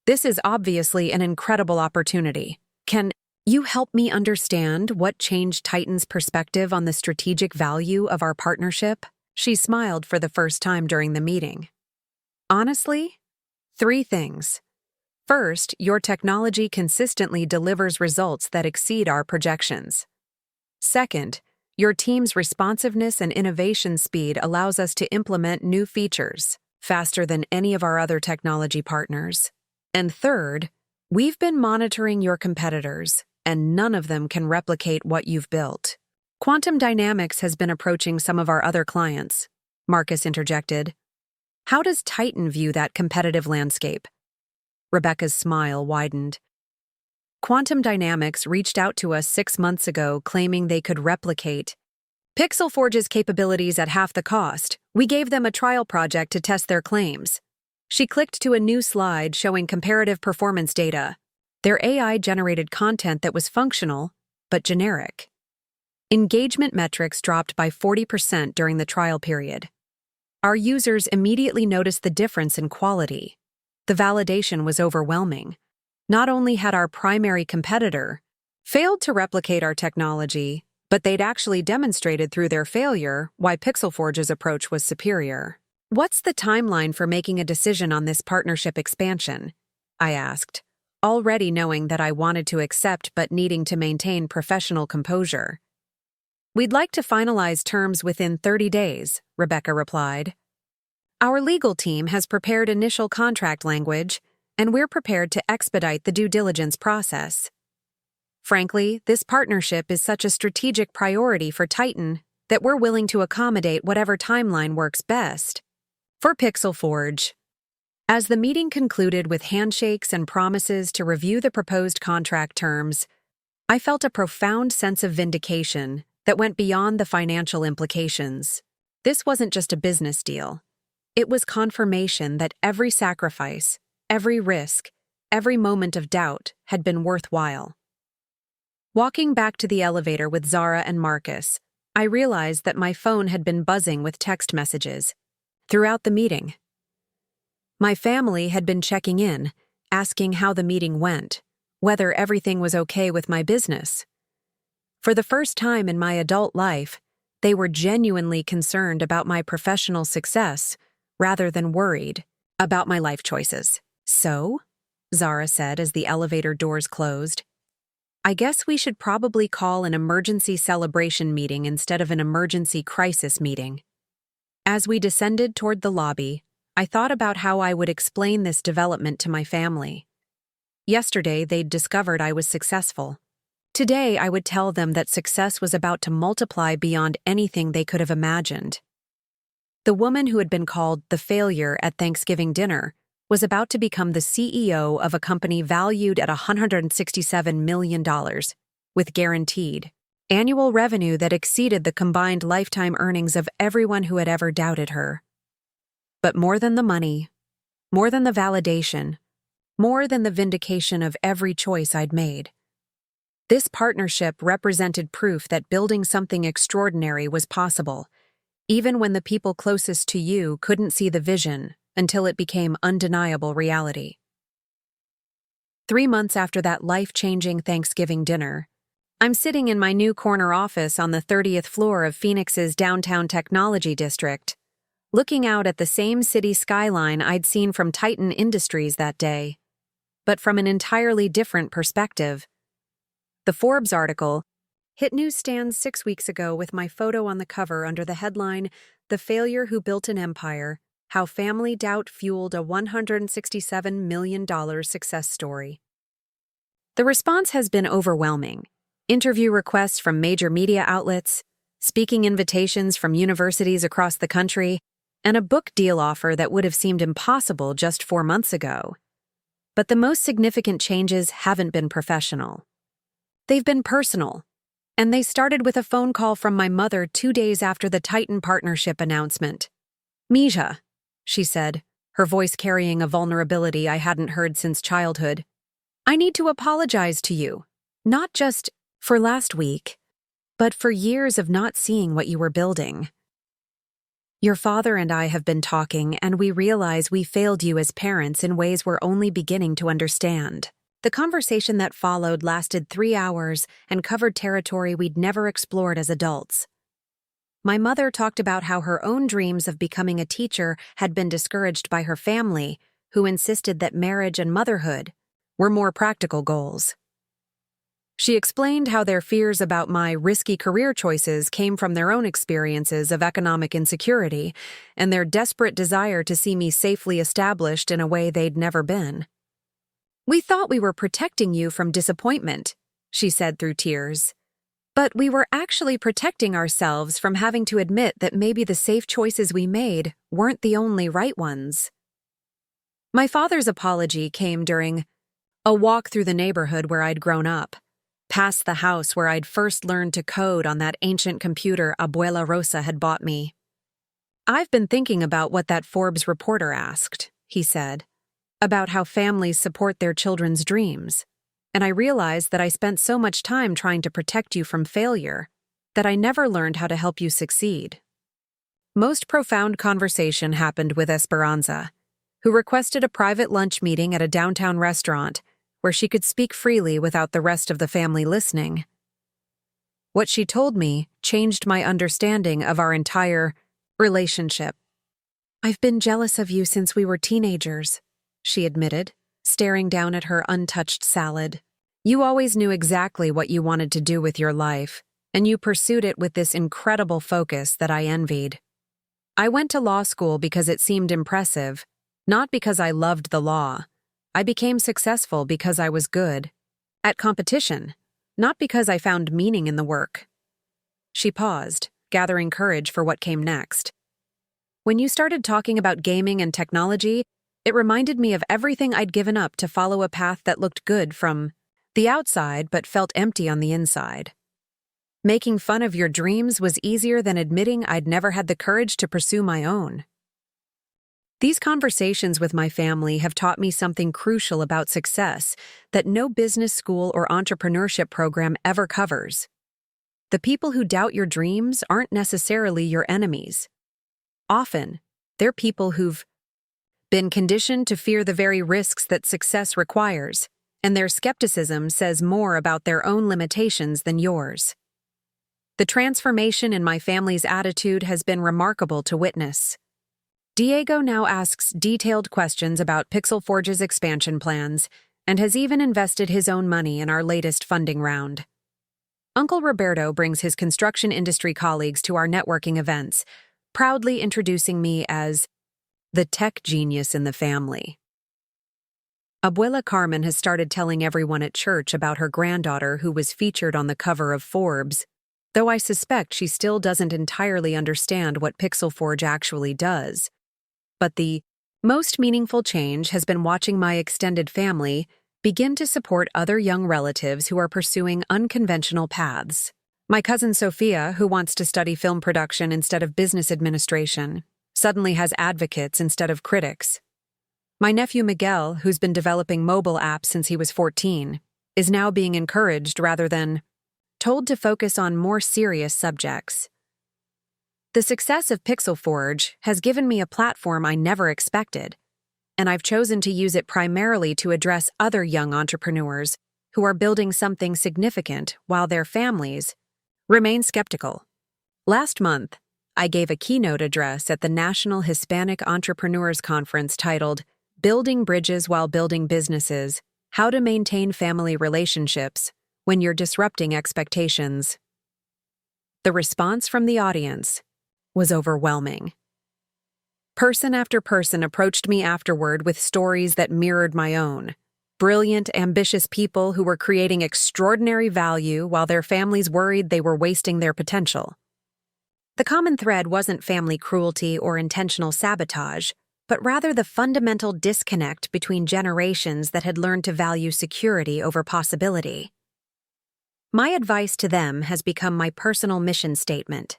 "This is obviously an incredible opportunity. Can you help me understand what changed Titan's perspective on the strategic value of our partnership?" She smiled for the first time during the meeting. "Honestly, 3 things. First, your technology consistently delivers results that exceed our projections. Second, your team's responsiveness and innovation speed allows us to implement new features faster than any of our other technology partners. And third, we've been monitoring your competitors, and none of them can replicate what you've built." "Quantum Dynamics has been approaching some of our other clients," Marcus interjected. "How does Titan view that competitive landscape?" Rebecca's smile widened. "Quantum Dynamics reached out to us 6 months ago claiming they could replicate Pixel Forge's capabilities at half the cost. We gave them a trial project to test their claims." She clicked to a new slide showing comparative performance data. Their AI generated content that was functional, but generic. Engagement metrics dropped by 40% during the trial period. Our users immediately noticed the difference in quality. The validation was overwhelming. Not only had our primary competitor failed to replicate our technology, but they'd actually demonstrated through their failure why Pixel Forge's approach was superior. "What's the timeline for making a decision on this partnership expansion?" I asked, already knowing that I wanted to accept but needing to maintain professional composure. "We'd like to finalize terms within 30 days, Rebecca replied. "Our legal team has prepared initial contract language, and we're prepared to expedite the due diligence process. Frankly, this partnership is such a strategic priority for Titan that we're willing to accommodate whatever timeline works best for Pixel Forge." As the meeting concluded with handshakes and promises to review the proposed contract terms, I felt a profound sense of vindication that went beyond the financial implications. This wasn't just a business deal. It was confirmation that every sacrifice, every risk, every moment of doubt had been worthwhile. Walking back to the elevator with Zara and Marcus, I realized that my phone had been buzzing with text messages throughout the meeting. My family had been checking in, asking how the meeting went, whether everything was okay with my business. For the first time in my adult life, they were genuinely concerned about my professional success rather than worried about my life choices. "So," Zara said as the elevator doors closed, "I guess we should probably call an emergency celebration meeting instead of an emergency crisis meeting." As we descended toward the lobby, I thought about how I would explain this development to my family. Yesterday, they'd discovered I was successful. Today, I would tell them that success was about to multiply beyond anything they could have imagined. The woman who had been called the failure at Thanksgiving dinner was about to become the CEO of a company valued at $167 million, with guaranteed annual revenue that exceeded the combined lifetime earnings of everyone who had ever doubted her. But more than the money, more than the validation, more than the vindication of every choice I'd made, This partnership represented proof that building something extraordinary was possible, even when the people closest to you couldn't see the vision until it became undeniable reality. 3 months after that life-changing Thanksgiving dinner, I'm sitting in my new corner office on the 30th floor of Phoenix's downtown technology district, looking out at the same city skyline I'd seen from Titan Industries that day, but from an entirely different perspective. The Forbes article hit newsstands 6 weeks ago with my photo on the cover under the headline, "The Failure Who Built an Empire: How Family Doubt Fueled a $167 million Success Story." The response has been overwhelming. Interview requests from major media outlets, speaking invitations from universities across the country, and a book deal offer that would have seemed impossible just 4 months ago. But the most significant changes haven't been professional. They've been personal, and they started with a phone call from my mother 2 days after the Titan partnership announcement. "Misha," she said, her voice carrying a vulnerability I hadn't heard since childhood, "I need to apologize to you, not just for last week, but for years of not seeing what you were building. Your father and I have been talking, and we realize we failed you as parents in ways we're only beginning to understand." The conversation that followed lasted 3 hours and covered territory we'd never explored as adults. My mother talked about how her own dreams of becoming a teacher had been discouraged by her family, who insisted that marriage and motherhood were more practical goals. She explained how their fears about my risky career choices came from their own experiences of economic insecurity and their desperate desire to see me safely established in a way they'd never been. "We thought we were protecting you from disappointment," she said through tears. "But we were actually protecting ourselves from having to admit that maybe the safe choices we made weren't the only right ones." My father's apology came during a walk through the neighborhood where I'd grown up, past the house where I'd first learned to code on that ancient computer Abuela Rosa had bought me. "I've been thinking about what that Forbes reporter asked," he said, "about how families support their children's dreams, and I realized that I spent so much time trying to protect you from failure that I never learned how to help you succeed." Most profound conversation happened with Esperanza, who requested a private lunch meeting at a downtown restaurant where she could speak freely without the rest of the family listening. What she told me changed my understanding of our entire relationship. "I've been jealous of you since we were teenagers," she admitted, staring down at her untouched salad. "You always knew exactly what you wanted to do with your life, and you pursued it with this incredible focus that I envied. I went to law school because it seemed impressive, not because I loved the law. I became successful because I was good at competition, not because I found meaning in the work." She paused, gathering courage for what came next. "When you started talking about gaming and technology, it reminded me of everything I'd given up to follow a path that looked good from the outside but felt empty on the inside. Making fun of your dreams was easier than admitting I'd never had the courage to pursue my own." These conversations with my family have taught me something crucial about success that no business school or entrepreneurship program ever covers. The people who doubt your dreams aren't necessarily your enemies. Often, they're people who've been conditioned to fear the very risks that success requires, and their skepticism says more about their own limitations than yours. The transformation in my family's attitude has been remarkable to witness. Diego now asks detailed questions about Pixel Forge's expansion plans and has even invested his own money in our latest funding round. Uncle Roberto brings his construction industry colleagues to our networking events, proudly introducing me as the tech genius in the family. Abuela Carmen has started telling everyone at church about her granddaughter who was featured on the cover of Forbes, though I suspect she still doesn't entirely understand what Pixel Forge actually does. But the most meaningful change has been watching my extended family begin to support other young relatives who are pursuing unconventional paths. My cousin Sophia, who wants to study film production instead of business administration, suddenly has advocates instead of critics. My nephew Miguel, who's been developing mobile apps since he was 14, is now being encouraged rather than told to focus on more serious subjects. The success of Pixel Forge has given me a platform I never expected, and I've chosen to use it primarily to address other young entrepreneurs who are building something significant while their families remain skeptical. Last month, I gave a keynote address at the National Hispanic Entrepreneurs Conference titled Building Bridges While Building Businesses: How to Maintain Family Relationships When You're Disrupting Expectations. The response from the audience was overwhelming. Person after person approached me afterward with stories that mirrored my own. Brilliant, ambitious people who were creating extraordinary value while their families worried they were wasting their potential. The common thread wasn't family cruelty or intentional sabotage, but rather the fundamental disconnect between generations that had learned to value security over possibility. My advice to them has become my personal mission statement.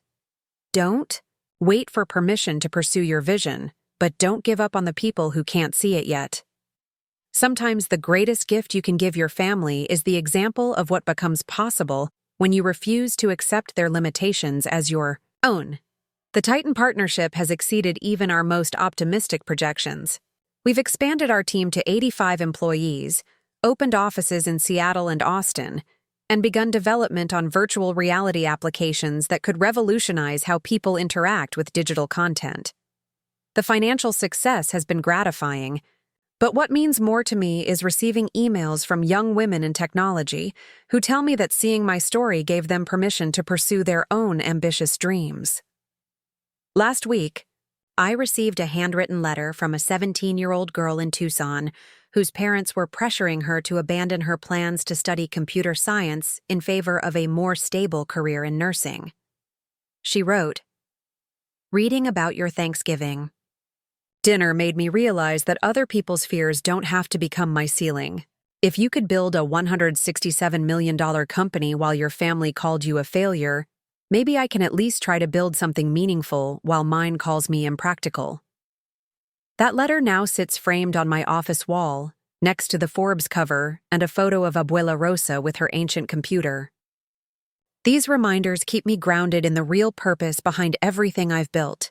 Don't wait for permission to pursue your vision, but don't give up on the people who can't see it yet. Sometimes the greatest gift you can give your family is the example of what becomes possible when you refuse to accept their limitations as your own. The Titan partnership has exceeded even our most optimistic projections. We've expanded our team to 85 employees, opened offices in Seattle and Austin, and begun development on virtual reality applications that could revolutionize how people interact with digital content. The financial success has been gratifying, but what means more to me is receiving emails from young women in technology who tell me that seeing my story gave them permission to pursue their own ambitious dreams. Last week, I received a handwritten letter from a 17-year-old girl in Tucson whose parents were pressuring her to abandon her plans to study computer science in favor of a more stable career in nursing. She wrote, "Reading about your Thanksgiving dinner made me realize that other people's fears don't have to become my ceiling. If you could build a $167 million company while your family called you a failure, maybe I can at least try to build something meaningful while mine calls me impractical." That letter now sits framed on my office wall, next to the Forbes cover and a photo of Abuela Rosa with her ancient computer. These reminders keep me grounded in the real purpose behind everything I've built.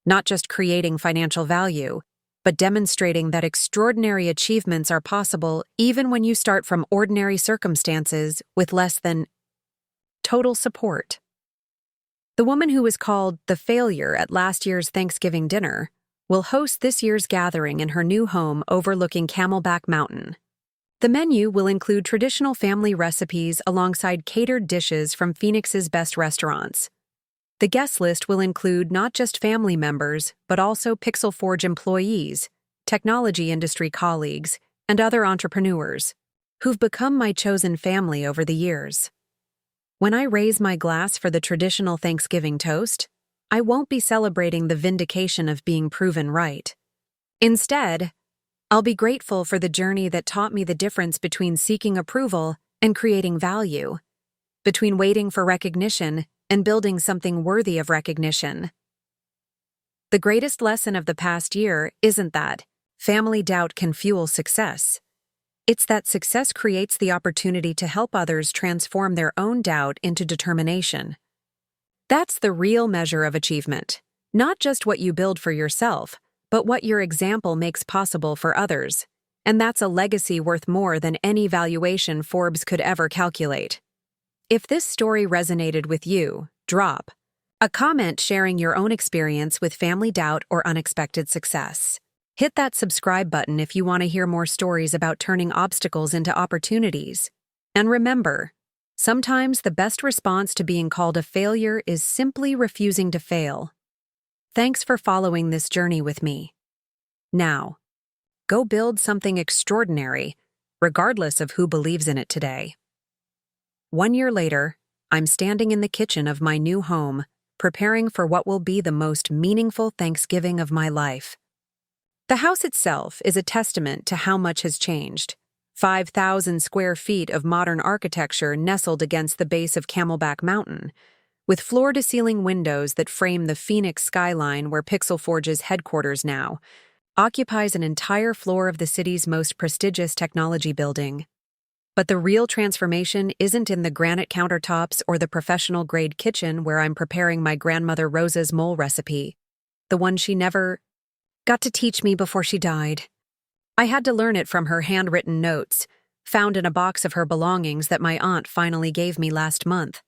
Not just creating financial value, but demonstrating that extraordinary achievements are possible even when you start from ordinary circumstances with less than total support. The woman who was called the failure at last year's Thanksgiving dinner will host this year's gathering in her new home overlooking Camelback Mountain. The menu will include traditional family recipes alongside catered dishes from Phoenix's best restaurants. The guest list will include not just family members, but also Pixel Forge employees, technology industry colleagues, and other entrepreneurs who've become my chosen family over the years. When I raise my glass for the traditional Thanksgiving toast, I won't be celebrating the vindication of being proven right. Instead, I'll be grateful for the journey that taught me the difference between seeking approval and creating value, between waiting for recognition and building something worthy of recognition. The greatest lesson of the past year isn't that family doubt can fuel success. It's that success creates the opportunity to help others transform their own doubt into determination. That's the real measure of achievement, not just what you build for yourself, but what your example makes possible for others. And that's a legacy worth more than any valuation Forbes could ever calculate. If this story resonated with you, drop a comment sharing your own experience with family doubt or unexpected success. Hit that subscribe button if you want to hear more stories about turning obstacles into opportunities. And remember, sometimes the best response to being called a failure is simply refusing to fail. Thanks for following this journey with me. Now, go build something extraordinary, regardless of who believes in it today. 1 year later, I'm standing in the kitchen of my new home, preparing for what will be the most meaningful Thanksgiving of my life. The house itself is a testament to how much has changed. 5,000 square feet of modern architecture nestled against the base of Camelback Mountain, with floor-to-ceiling windows that frame the Phoenix skyline where Pixel Forge's headquarters now occupies an entire floor of the city's most prestigious technology building. But the real transformation isn't in the granite countertops or the professional-grade kitchen where I'm preparing my grandmother Rosa's mole recipe, the one she never got to teach me before she died. I had to learn it from her handwritten notes, found in a box of her belongings that my aunt finally gave me last month.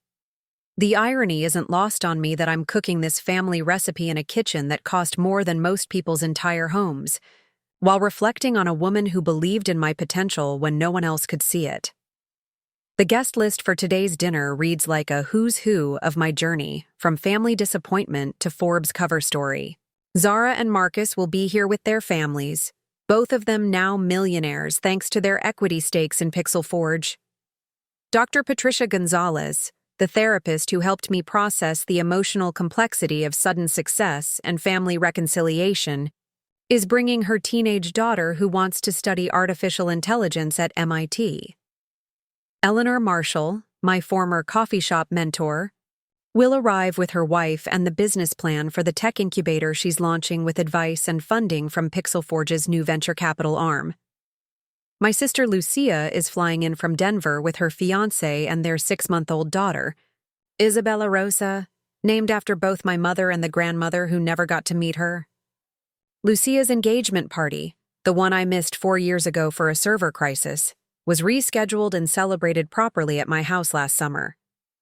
The irony isn't lost on me that I'm cooking this family recipe in a kitchen that cost more than most people's entire homes, while reflecting on a woman who believed in my potential when no one else could see it. The guest list for today's dinner reads like a who's who of my journey, from family disappointment to Forbes cover story. Zara and Marcus will be here with their families, both of them now millionaires thanks to their equity stakes in Pixel Forge. Dr. Patricia Gonzalez, the therapist who helped me process the emotional complexity of sudden success and family reconciliation, is bringing her teenage daughter who wants to study artificial intelligence at MIT. Eleanor Marshall, my former coffee shop mentor, will arrive with her wife and the business plan for the tech incubator she's launching with advice and funding from Pixel Forge's new venture capital arm. My sister Lucia is flying in from Denver with her fiancé and their 6-month-old daughter, Isabella Rosa, named after both my mother and the grandmother who never got to meet her. Lucia's engagement party, the one I missed 4 years ago for a server crisis, was rescheduled and celebrated properly at my house last summer,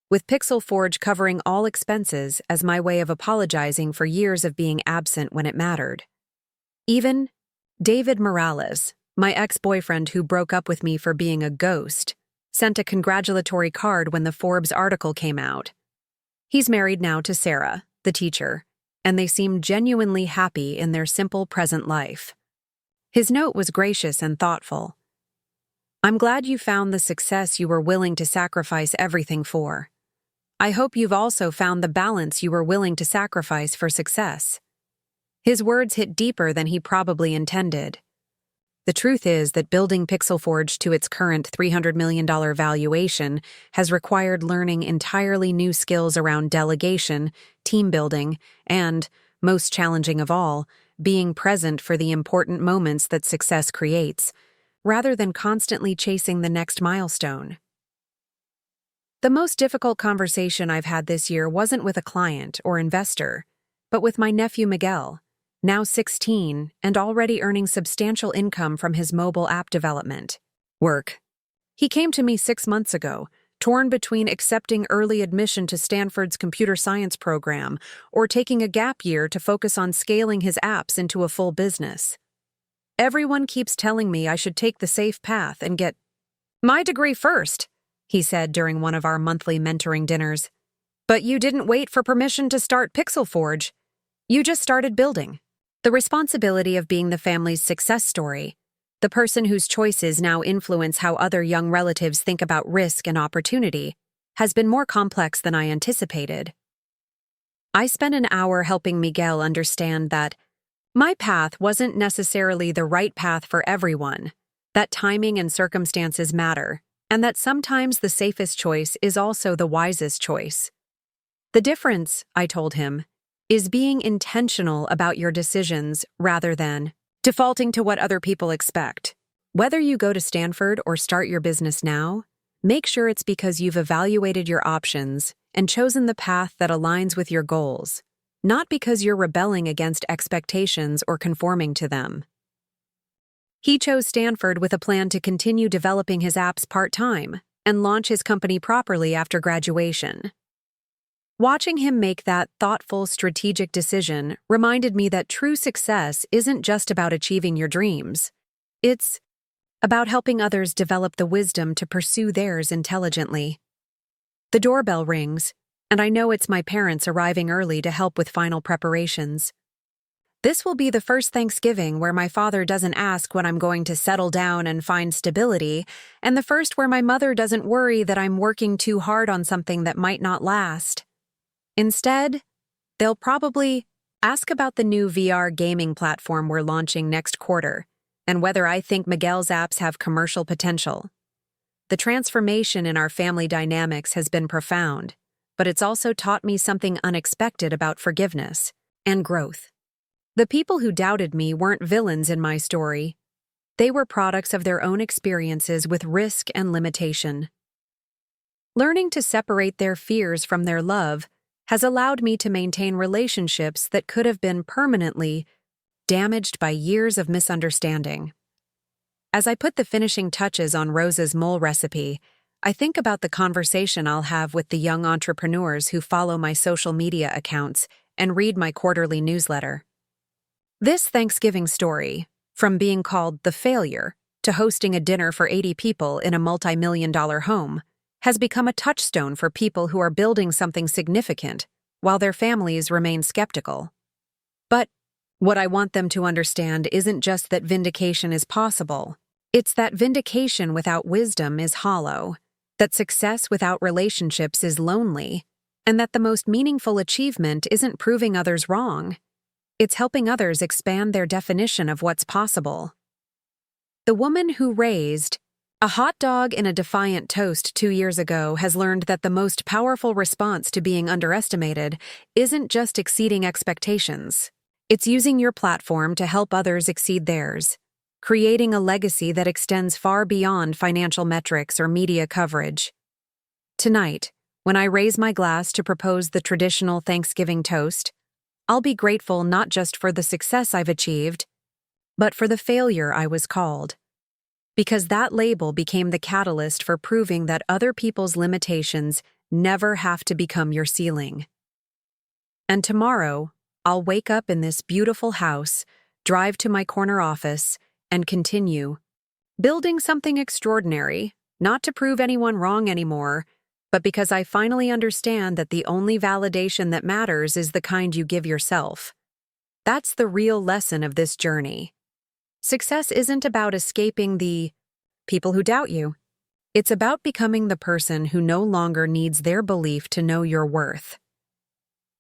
with Pixel Forge covering all expenses as my way of apologizing for years of being absent when it mattered. Even David Morales, my ex-boyfriend who broke up with me for being a ghost, sent a congratulatory card when the Forbes article came out. He's married now to Sarah, the teacher, and they seem genuinely happy in their simple present life. His note was gracious and thoughtful. I'm glad you found the success you were willing to sacrifice everything for. I hope you've also found the balance you were willing to sacrifice for success. His words hit deeper than he probably intended. The truth is that building Pixel Forge to its current $300 million valuation has required learning entirely new skills around delegation, team building, and, most challenging of all, being present for the important moments that success creates, rather than constantly chasing the next milestone. The most difficult conversation I've had this year wasn't with a client or investor, but with my nephew Miguel, now 16 and already earning substantial income from his mobile app development work. He came to me 6 months ago, torn between accepting early admission to Stanford's computer science program or taking a gap year to focus on scaling his apps into a full business. Everyone keeps telling me I should take the safe path and get my degree first, he said during one of our monthly mentoring dinners. But you didn't wait for permission to start Pixel Forge. You just started building. The responsibility of being the family's success story, the person whose choices now influence how other young relatives think about risk and opportunity, has been more complex than I anticipated. I spent an hour helping Miguel understand that my path wasn't necessarily the right path for everyone, that timing and circumstances matter, and that sometimes the safest choice is also the wisest choice. The difference, I told him, is being intentional about your decisions rather than defaulting to what other people expect. Whether you go to Stanford or start your business now, make sure it's because you've evaluated your options and chosen the path that aligns with your goals, not because you're rebelling against expectations or conforming to them. He chose Stanford with a plan to continue developing his apps part-time and launch his company properly after graduation. Watching him make that thoughtful, strategic decision reminded me that true success isn't just about achieving your dreams. It's about helping others develop the wisdom to pursue theirs intelligently. The doorbell rings, and I know it's my parents arriving early to help with final preparations. This will be the first Thanksgiving where my father doesn't ask when I'm going to settle down and find stability, and the first where my mother doesn't worry that I'm working too hard on something that might not last. Instead, they'll probably ask about the new VR gaming platform we're launching next quarter, and whether I think Miguel's apps have commercial potential. The transformation in our family dynamics has been profound, but it's also taught me something unexpected about forgiveness and growth. The people who doubted me weren't villains in my story. They were products of their own experiences with risk and limitation. Learning to separate their fears from their love has allowed me to maintain relationships that could have been permanently damaged by years of misunderstanding. As I put the finishing touches on Rose's mole recipe, I think about the conversation I'll have with the young entrepreneurs who follow my social media accounts and read my quarterly newsletter. This Thanksgiving story, from being called the failure to hosting a dinner for 80 people in a multi-million-dollar home, has become a touchstone for people who are building something significant while their families remain skeptical. But what I want them to understand isn't just that vindication is possible. It's that vindication without wisdom is hollow, that success without relationships is lonely, and that the most meaningful achievement isn't proving others wrong. It's helping others expand their definition of what's possible. The woman who raised a hot dog in a defiant toast 2 years ago has learned that the most powerful response to being underestimated isn't just exceeding expectations. It's using your platform to help others exceed theirs, creating a legacy that extends far beyond financial metrics or media coverage. Tonight, when I raise my glass to propose the traditional Thanksgiving toast, I'll be grateful not just for the success I've achieved, but for the failure I was called. Because that label became the catalyst for proving that other people's limitations never have to become your ceiling. And tomorrow, I'll wake up in this beautiful house, drive to my corner office, and continue building something extraordinary, not to prove anyone wrong anymore, but because I finally understand that the only validation that matters is the kind you give yourself. That's the real lesson of this journey. Success isn't about escaping the people who doubt you. It's about becoming the person who no longer needs their belief to know your worth.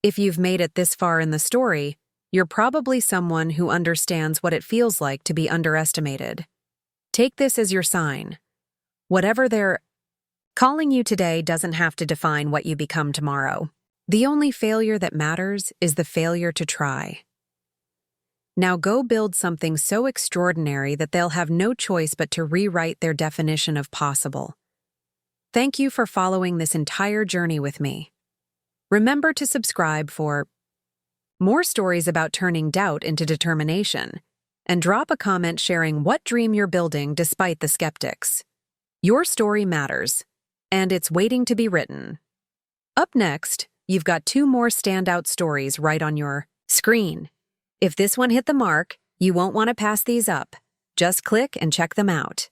If you've made it this far in the story, you're probably someone who understands what it feels like to be underestimated. Take this as your sign. Whatever they're calling you today doesn't have to define what you become tomorrow. The only failure that matters is the failure to try. Now go build something so extraordinary that they'll have no choice but to rewrite their definition of possible. Thank you for following this entire journey with me. Remember to subscribe for more stories about turning doubt into determination, and drop a comment sharing what dream you're building despite the skeptics. Your story matters, and it's waiting to be written. Up next, you've got 2 more standout stories right on your screen. If this one hit the mark, you won't want to pass these up. Just click and check them out.